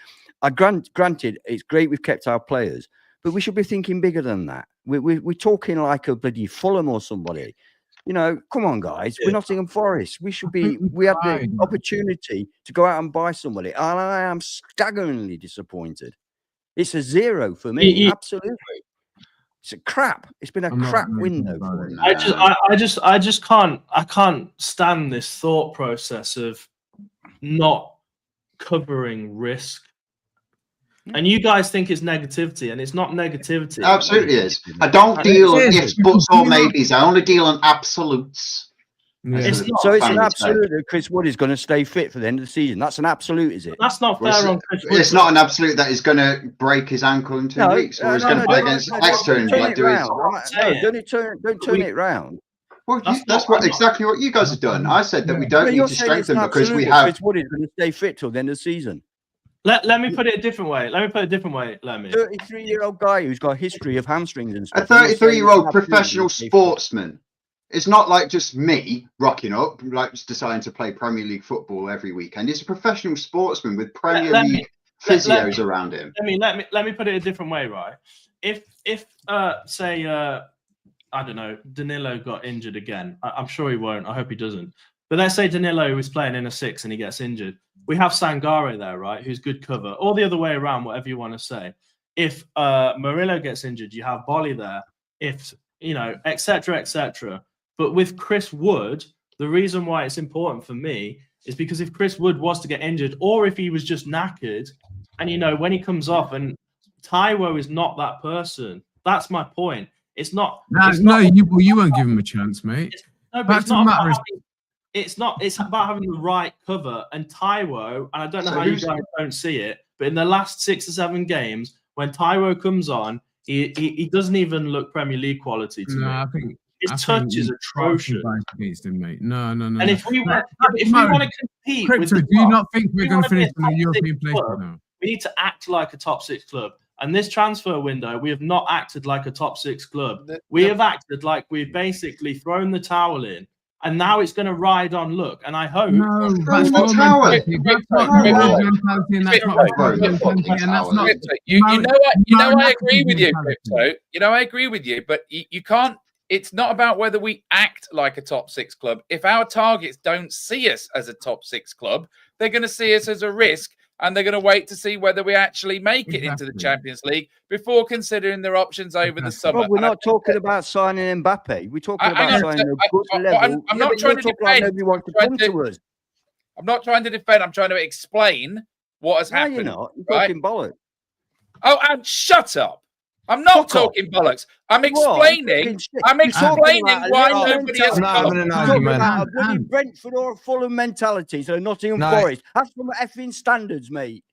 Granted, it's great we've kept our players, but we should be thinking bigger than that. We're talking like a bloody Fulham or somebody. You know, come on, guys. We're Nottingham Forest. We should be. We had the opportunity to go out and buy somebody, and I am staggeringly disappointed. It's a 0 for me. Absolutely, it's a crap. It's been a crap window for me.
I just can't. I can't stand this thought process of not covering risk. And you guys think it's negativity, and it's not negativity.
Absolutely is. I don't deal on ifs, buts, or maybes. I only deal on absolutes.
Yeah.
It's an absolute that Chris Wood is going to stay fit for the end of the season. That's an absolute, is it?
That's not fair on Chris Wood.
It's not an absolute that he's going to break his ankle in 2 weeks, or he's going to play against Exeter and don't
turn it round.
Well, that's exactly what you guys have done. I said that we don't need to strengthen because we have.
Chris Wood is going to stay fit till the end of the season.
Let me put it a different way. Let me.
33-year-old guy who's got a history of hamstrings and stuff.
A 33-year-old professional sportsman. It's not like just me rocking up, like just deciding to play Premier League football every weekend. He's a professional sportsman with Premier League physios around him.
Let me put it a different way, right? If say I don't know, Danilo got injured again. I'm sure he won't. I hope he doesn't. But let's say Danilo was playing in a 6 and he gets injured. We have Sangare there, right? Who's good cover, or the other way around, whatever you want to say. If Murillo gets injured, you have Bolly there. If etc. But with Chris Wood, the reason why it's important for me is because if Chris Wood was to get injured, or if he was just knackered, and when he comes off, and Taiwo is not that person. That's my point. It's not.
You won't give him a chance, mate.
It's about having the right cover. And Taiwo, and I don't know how you guys don't see it, but in the last 6 or 7 games, when Taiwo comes on, he doesn't even look Premier League quality to me.
I think
his touch is atrocious
against him, mate. No.
And if we want to compete,
do you not think we're going to finish in the European place now?
We need to act like a top 6 club. And this transfer window, we have not acted like a top 6 club. We have acted like we've basically thrown the towel in. And now it's going to ride on luck. And I hope.
No, that's not mentality.
I agree with you, Crypto. I agree with you, but you can't. It's not about whether we act like a top 6 club. If our targets don't see us as a top 6 club, they're going to see us as a risk. And they're going to wait to see whether we actually make it into the Champions League before considering their options over the summer.
Well, we're not talking about signing Mbappe. We're talking about signing a good level.
I'm not trying to defend. I'm not trying to defend. I'm trying to explain what has happened.
You're not. You're talking bollocks.
Oh, and shut up. I'm not
Fuck off.
talking bollocks. I'm
What?
explaining.
Fucking
I'm
shit. You're talking
explaining
about a
why
little
nobody has
I'm not
come.
having an
You're talking
argument.
about a bloody Brentford or Fulham mentality, so Nottingham
No.
Forest. That's from effing standards, mate.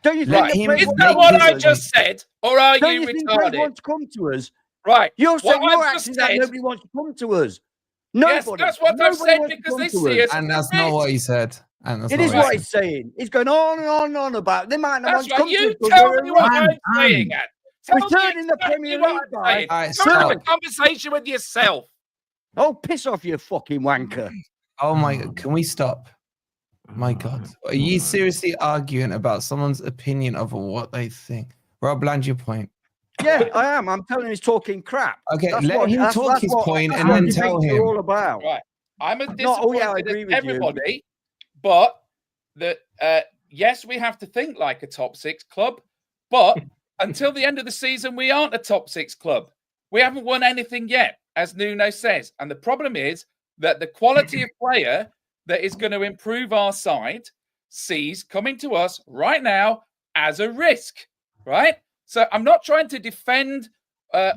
Don't you think
Right.
the
him
players
Is
want
that
to
what
come
I
to us?
just said? Or are
Don't
you
you think players
retarded?
want to come to us?
Right.
You're saying
What
your
I've just
actions that
said.
nobody wants to come to us.
Yes,
Nobody.
that's what I've
Nobody
said
wants to
because
come
they
to
see
us.
us.
And
as a
that's not
bit.
what he said. And that's
It
not
is
what
what
he
he's
said.
saying. He's going on and on and on about they might not
That's
want to
right.
come to
You
us. 'cause
tell
we're
me what
around.
I'm saying, Ed. Tell
We're
me
third in the
exactly
Premier
what
League,
I'm
guys.
saying.
All right,
Go and have a
stop.
conversation with yourself.
Oh, piss off, you fucking wanker.
Oh my God, can we stop? My God, are you seriously arguing about someone's opinion of what they think? Rob, land your point.
Yeah, I am. I'm telling you, he's talking crap.
Okay,
That's
let
what-
him
that's-
talk
that's
his
what-
point
that's
and
what
then
debates
tell
are
him.
all about.
Right. I'm as
Not,
disappointed
oh, yeah, I agree
as
with
everybody, but that yes, we have to think like a top 6 club, but until the end of the season, we aren't a top 6 club. We haven't won anything yet, as Nuno says. And the problem is that the quality of player that is going to improve our side sees coming to us right now as a risk, right? So I'm not trying to defend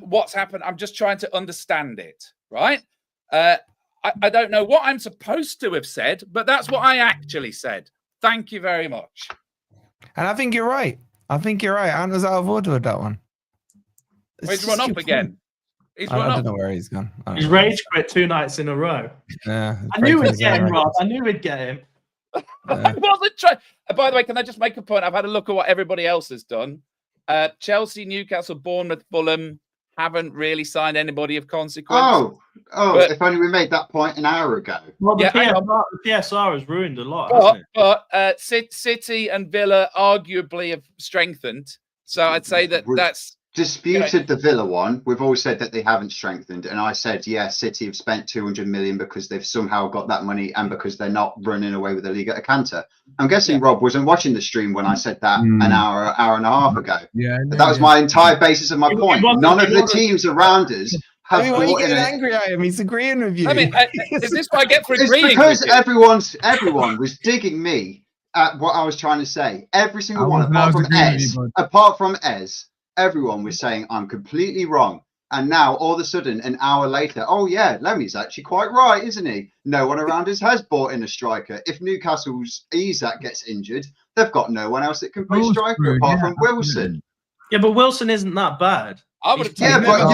what's happened. I'm just trying to understand it, right? I don't know what I'm supposed to have said, but that's what I actually said. Thank you very much.
And I think you're right. I think you're right. Anna's out of order with that one. It's
He's
just
run
your
up
point.
again. He's
I
run
don't
up.
know where he's gone. I don't
He's
know.
rage quit 2 nights in a row.
Yeah,
I knew
breaking
we'd
his
get him,
own
Rob.
records.
I knew we'd get him.
I wasn't trying. By the way, can I just make a point? I've had a look at what everybody else has done. Chelsea, Newcastle, Bournemouth, Fulham haven't really signed anybody of consequence. But-
if only we made that point an hour ago.
Well, the,
Yeah, hang on.
the PSR has ruined a lot, hasn't it?
But City and Villa arguably have strengthened. So I'd say that
We've
that's
disputed the Villa one. We've all said that they haven't strengthened, and I said, yeah, City have spent 200 million because they've somehow got that money and because they're not running away with the league at a canter. I'm guessing Rob wasn't watching the stream when I said that an hour and a half ago.
Yeah,
But that was my entire basis of my
It
point.
wasn't-
None
it
of the
wasn't-
teams around us have
I mean, why are you
brought in
getting
it.
angry at him? He's agreeing with you.
I mean, is this what I get for
It's
agreeing
because
with you?
everyone was digging me at what I was trying to say. Every single one,
I
apart
was
from
agreeing with
Ez,
you,
everyone was saying I'm completely wrong. And now all of a sudden, an hour later, oh yeah, Lemmy's actually quite right, isn't he? No one around us has bought in a striker. If Newcastle's Isak gets injured, they've got no one else that can play striker apart from Wilson.
Yeah, but Wilson isn't that bad.
I would have
Yeah,
taken
but
him.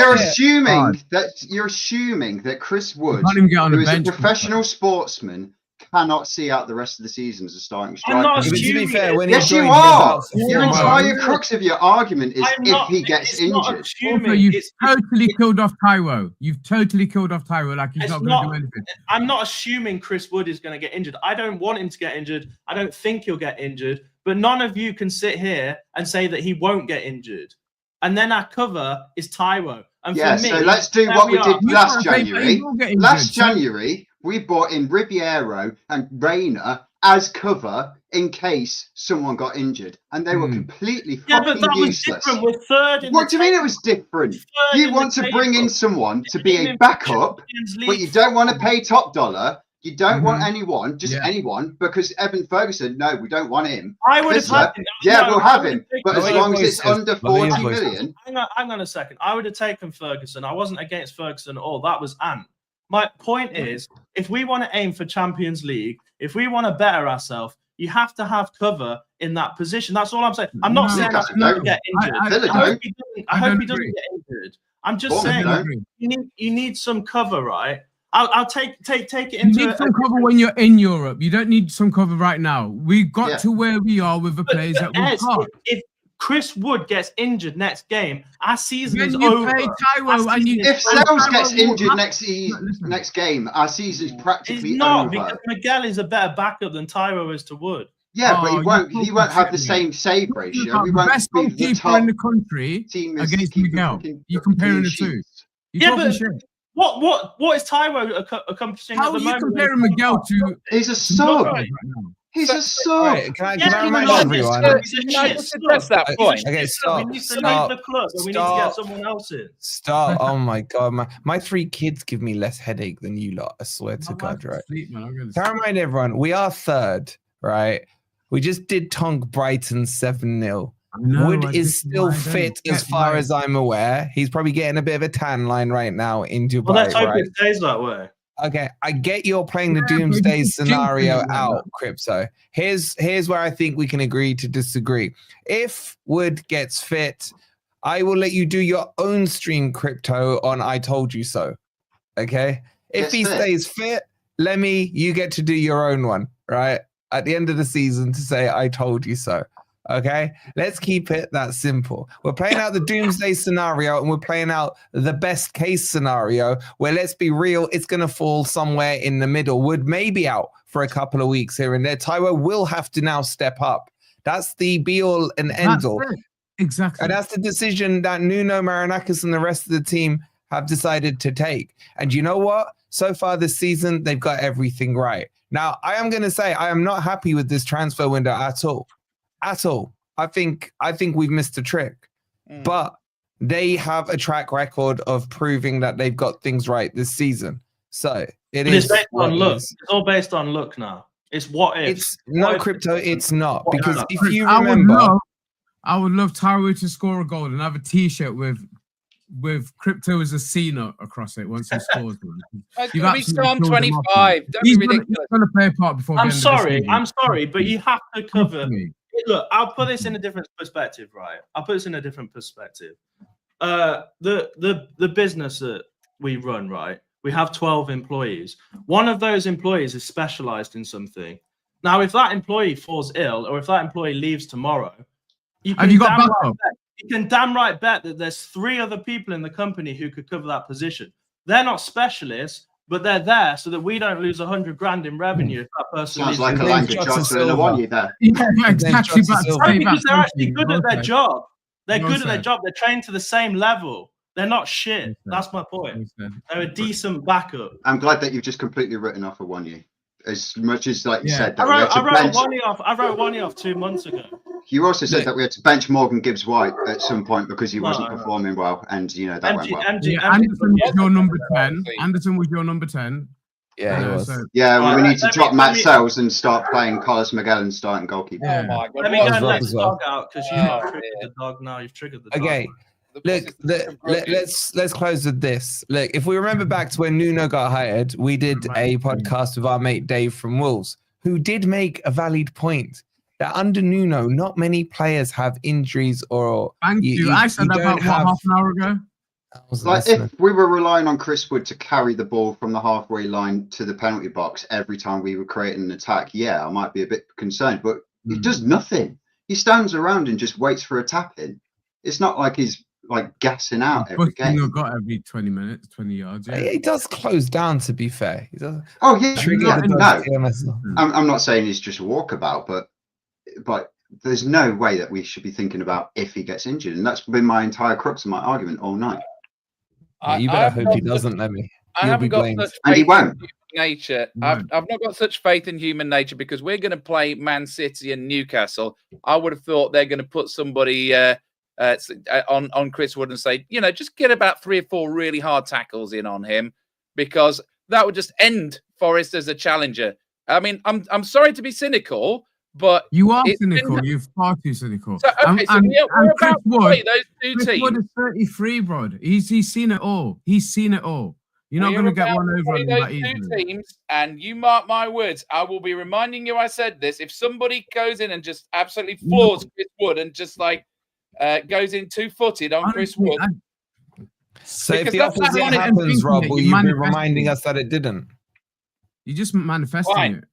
you're assuming that Chris Wood,
Can't even get on
who
the
is a
bench.
professional sportsman, cannot see out the rest of the season as a starting striker.
I'm not
Yeah, but to be
assuming
fair,
it.
when he
Yes, you
joined, he was
are.
out for
Your
4
entire
months.
crux of your argument is
I'm not,
if he gets
it's not
injured.
assuming.
Also, you've
It's-
totally killed off Taiwo. You've totally killed off Taiwo like he's
It's
not going
not-
to do anything.
I'm not assuming Chris Wood is going to get injured. I don't want him to get injured. I don't think he'll get injured. But none of you can sit here and say that he won't get injured. And then our cover is Taiwo. And
Yeah,
for me,
so let's do
there
what we
are.
did
You
last
can't say that he
January.
will get injured.
Last
So-
January, we bought in Ribeiro and Reina as cover in case someone got injured. And they were completely
Yeah, but
fucking
that was
useless.
different. We're third in
What
the
do you mean
table.
it was different?
Third
You
in
want
the
to bring
table.
in someone to be a
Even
backup,
Champions
but
League
you don't want to
football.
pay top dollar. You don't want
Mhm.
anyone, just
Yeah.
anyone, because Evan Ferguson, no, we don't want him.
I would have
Visla,
taken.
yeah,
no,
we'll
I
have
would
him,
taken
but as
Lower
long
your
as it's
voices.
under
Lower your
40
voices.
million.
Hang on a second. I would have taken Ferguson. I wasn't against Ferguson at all. That was Ant. My point is, if we want to aim for Champions League, if we want to better ourselves, you have to have cover in that position. That's all I'm saying. I'm not
No,
saying
Newcastle
he's not
don't.
get injured.
Villa
I hope
don't.
he doesn't,
I
I hope
don't
he doesn't
agree.
get injured. I'm just
Bournemouth
saying
don't.
you need some cover, right? I'll take it
You
into
need some cover when you're in Europe. You don't need some cover right now. We got
Yeah.
to where we are with the players that we've
Eds,
got.
if Chris Wood gets injured next game, our season is
When you
over.
play Taiwo
Our
and you,
season
If
is
Sells
over.
gets injured
Listen.
next game, our season's practically
He's not,
over.
because Miguel is a better backup than Tyro is to Wood.
Yeah, but
Oh,
he
you're
won't have the
talking
same save
You're
ratio.
about
We
the
won't
best
be the
goalkeeper
top
in the country
team is
against
keeping
Miguel.
fucking
You're comparing
clean
the two.
sheets.
You're
Yeah,
talking
but
shit.
what is Tyro accomplishing
How
at
are
the
you
moment?
comparing Miguel to
He's a sub.
Right.
He's a sub.
Right, can I
Yeah,
remind
no,
everyone?
Can I just address that point?
Okay,
We
stop.
need to
Stop.
leave the club and we need to
Stop.
get someone else in.
Stop. Oh my God. My 3 kids give me less headache than you lot. I swear to God, right?
Sleep, man. I'm gonna
Can I remind everyone, we are third, right? We just did Tonk Brighton 7-0. Wood is still fit as far as I'm aware. He's probably getting a bit of a tan line right now in Dubai.
Well, let's hope
right?
it stays that way.
Okay, I get you're playing the doomsday scenario out, Crypto. Here's where I think we can agree to disagree. If Wood gets fit, I will let you do your own stream, Crypto, on I Told You So. Okay? If he stays fit, Lemmy, you get to do your own one, right? At the end of the season to say I told you so. Okay, let's keep it that simple. We're playing out the doomsday scenario and we're playing out the best case scenario where, let's be real, it's going to fall somewhere in the middle. Wood may be out for a couple of weeks here and there. Taiwo will have to now step up. That's the be all and end all.
Exactly.
And that's the decision that Nuno, Marinakis and the rest of the team have decided to take. And you know what? So far this season, they've got everything right. Now, I am going to say I am not happy with this transfer window at all. At all. I think we've missed a trick. But they have a track record of proving that they've got things right this season. So it's
based on luck. It's all based on luck now. It's what if.
It's no, Crypto, it's not. Because if you
I
remember,
would love Taiwo to score a goal and have a T-shirt with Crypto as a C note across it once he scores one.
It's going to be Psalm 25. Don't be ridiculous.
He's going to play a part before.
I'm sorry, but you have to cover. Look, I'll put this in a different perspective, right? The business that we run, right? We have 12 employees. One of those employees is specialized in something. Now, if that employee falls ill or if that employee leaves tomorrow, you can damn right bet that there's 3 other people in the company who could cover that position. They're not specialists, but they're there so that we don't lose 100 grand in revenue if that person
sounds like a language judge in the one you there.
Yeah, exactly.
Because they're actually good at their job. They're good at their job. They're trained to the same level. They're not shit. That's my point. They're a decent backup.
I'm glad that you've just completely written off a one you. As much as like you said that
I wrote one off 2 months ago.
You also said that we had to bench Morgan Gibbs-White at some point because he wasn't performing well, and you know that went well.
Anderson was your number 10. Anderson was your number 10.
Yeah, he was.
We need to drop Matt Sells and start playing Carlos Magellan starting goalkeeper.
Oh my God.
Let me go and let the dog out because you've triggered the dog now. You've triggered the dog.
Okay. Look, let's close with this. Look, if we remember back to when Nuno got hired, we did a podcast with our mate Dave from Wolves, who did make a valid point that under Nuno, not many players have injuries or.
Thank you. I said that about half an hour ago.
Like if we were relying on Chris Wood to carry the ball from the halfway line to the penalty box every time we were creating an attack, I might be a bit concerned. But he does nothing. He stands around and just waits for a tap in. It's not like he's like gassing out every game.
You've got every 20 minutes, 20 yards. Yeah.
He does close down, to be fair. He does.
Oh yeah, I'm not saying he's just a walkabout, but there's no way that we should be thinking about if he gets injured, and that's been my entire crux of my argument all night.
You better hope he doesn't, let me.
I haven't got such
and he won't.
Nature. I've not got such faith in human nature because we're going to play Man City and Newcastle. I would have thought they're going to put somebody on Chris Wood and say, just get about 3 or 4 really hard tackles in on him, because that would just end Forest as a challenger. I mean, I'm sorry to be cynical, but
you are cynical. You're far too cynical.
So, okay, we're about to play those 2
Chris
teams.
Wood is 33, bro. He's seen it all. He's seen it all. You're not going to get one over on
those 2 teams, and you mark my words, I will be reminding you I said this. If somebody goes in and just absolutely floors Chris Wood and just like goes in 2-footed on Chris Wood.
So if the opposite happens, Rob, will you be reminding us that it didn't?
You're just manifesting it.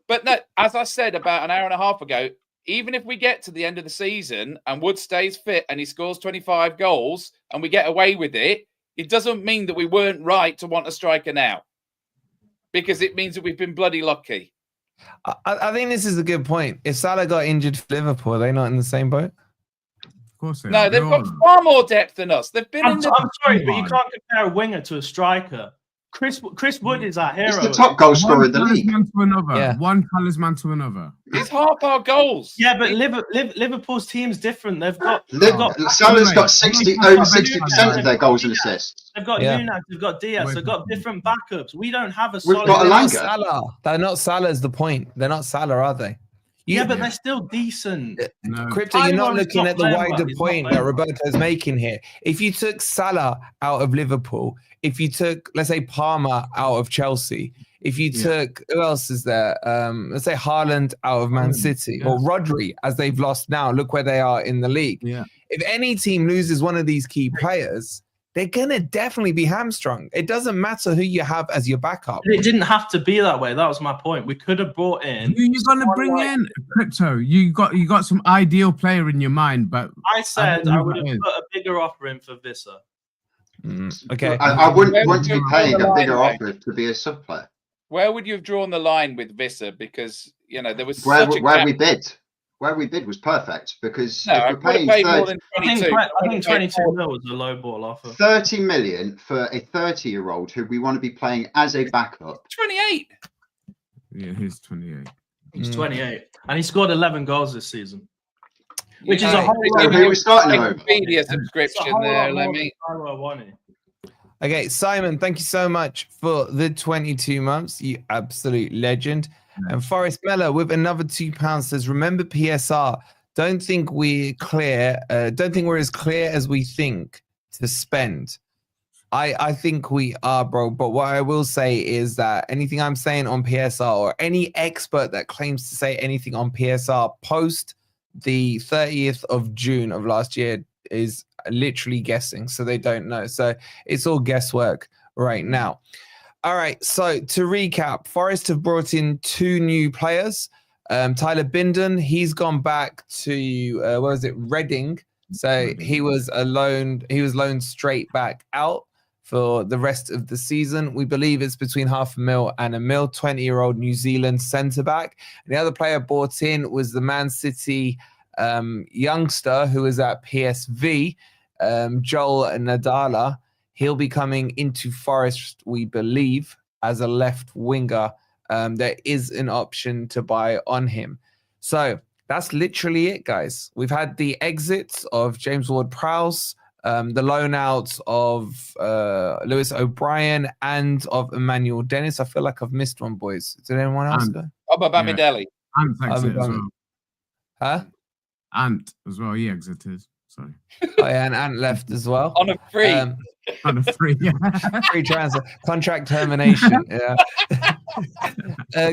But no, as I said about an hour and a half ago, even if we get to the end of the season and Wood stays fit and he scores 25 goals and we get away with it, it doesn't mean that we weren't right to want a striker now, because it means that we've been bloody lucky.
I think this is a good point. If Salah got injured for Liverpool, are they not in the same boat?
Of course they are.
No, they've got far more depth than us. They've been
I'm sorry, but you can't compare a winger to a striker. Chris Wood is our hero.
He's the top goal scorer in the league.
One talisman to another.
He's half our goals.
Yeah, but Liverpool's team's different.
Salah's got over 60% of their goals and assists.
They've got Nunes, they've got Diaz, they've got different backups. We don't have a
solid. We've got
Salah. They're not Salah is the point. They're not Salah, are they?
Yeah, but they're still decent.
No.
Crypto, you're not
Taiwo's
looking
not
at the
playing
wider
well. He's not
point that
playing well.
Roberto's making here. If you took Salah out of Liverpool, if you took, let's say, Palmer out of Chelsea, if you took, who else is there? Let's say Haaland out of Man City, or Rodri, as they've lost now. Look where they are in the league.
Yeah.
If any team loses one of these key players, they're going to definitely be hamstrung. It doesn't matter who you have as your backup.
It didn't have to be that way. That was my point. We could have brought in.
Who you gonna bring in? Crypto. You got some ideal player in your mind, but
I said I would have put a bigger offer in for Visser.
Okay.
I wouldn't
Where
want
would
to be
you
paying
draw
a
the
bigger
line,
offer to be a sub player.
Where would you have drawn the line with Visser? Because there was
Where
such a
where
gap.
we bid. Where we bid was perfect because
No, I
if
would
we're
have
paying
paid more
30,
than
I
22.
think 22 mil was a low ball offer.
30 million for a 30-year-old who we want to be playing as a backup.
28.
yeah, he's 28.
He's 28, and he scored 11 goals this season, which is a
Yeah,
whole
they're
lot.
So
giving
who
you
we starting
a
over?
Wikipedia
It's a
subscription
whole
there,
lot
let
more
me.
than Taiwo Awoniyi.
Okay, Simon, thank you so much for the 22 months. You absolute legend. And Forest Mella with another £2 says, remember PSR. Don't think we're clear. Don't think we're as clear as we think to spend. I think we are, bro. But what I will say is that anything I'm saying on PSR or any expert that claims to say anything on PSR post the 30th of June of last year is literally guessing. So they don't know. So it's all guesswork right now. All right. So to recap, Forest have brought in 2 new players. Tyler Bindon, he's gone back to what was it, Reading. So he was loaned straight back out for the rest of the season. We believe it's between $500,000 and $1 million. 20-year-old New Zealand centre back. And the other player brought in was the Man City youngster who was at PSV, Joel Ndala. He'll be coming into Forest, we believe, as a left winger. There is an option to buy on him. So that's literally it, guys. We've had the exits of James Ward-Prowse, the loan outs of Lewis O'Brien and of Emmanuel Dennis. I feel like I've missed one, boys. Did anyone else go?
Bamidele.
Ant exited as well.
Huh?
Ant as well. He exited. Sorry.
Oh, yeah, and Ant left as well.
On a free.
On a free.
Free transfer. Contract termination. Yeah.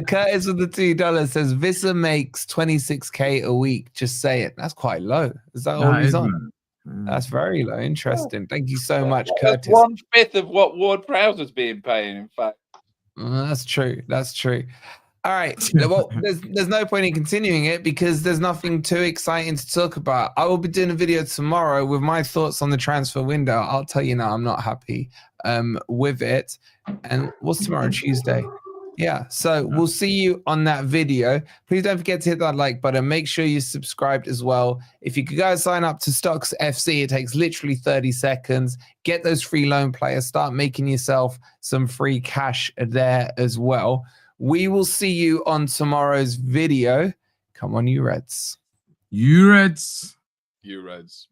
Curtis with the $2 says, Visser makes 26K a week. Just say it. That's quite low. Is that all he's on? That's very low. Interesting. Thank you so much, Curtis.
That's 1/5 of what Ward-Prowse was being paid, in fact.
That's true. That's true. All right. Well, there's no point in continuing it because there's nothing too exciting to talk about. I will be doing a video tomorrow with my thoughts on the transfer window. I'll tell you now, I'm not happy with it. And what's tomorrow? Tuesday. Yeah. So we'll see you on that video. Please don't forget to hit that like button. Make sure you're subscribed as well. If you could go sign up to STOCKSFC, it takes literally 30 seconds. Get those free loan players. Start making yourself some free cash there as well. We will see you on tomorrow's video. Come on, you Reds.
You Reds.
You Reds.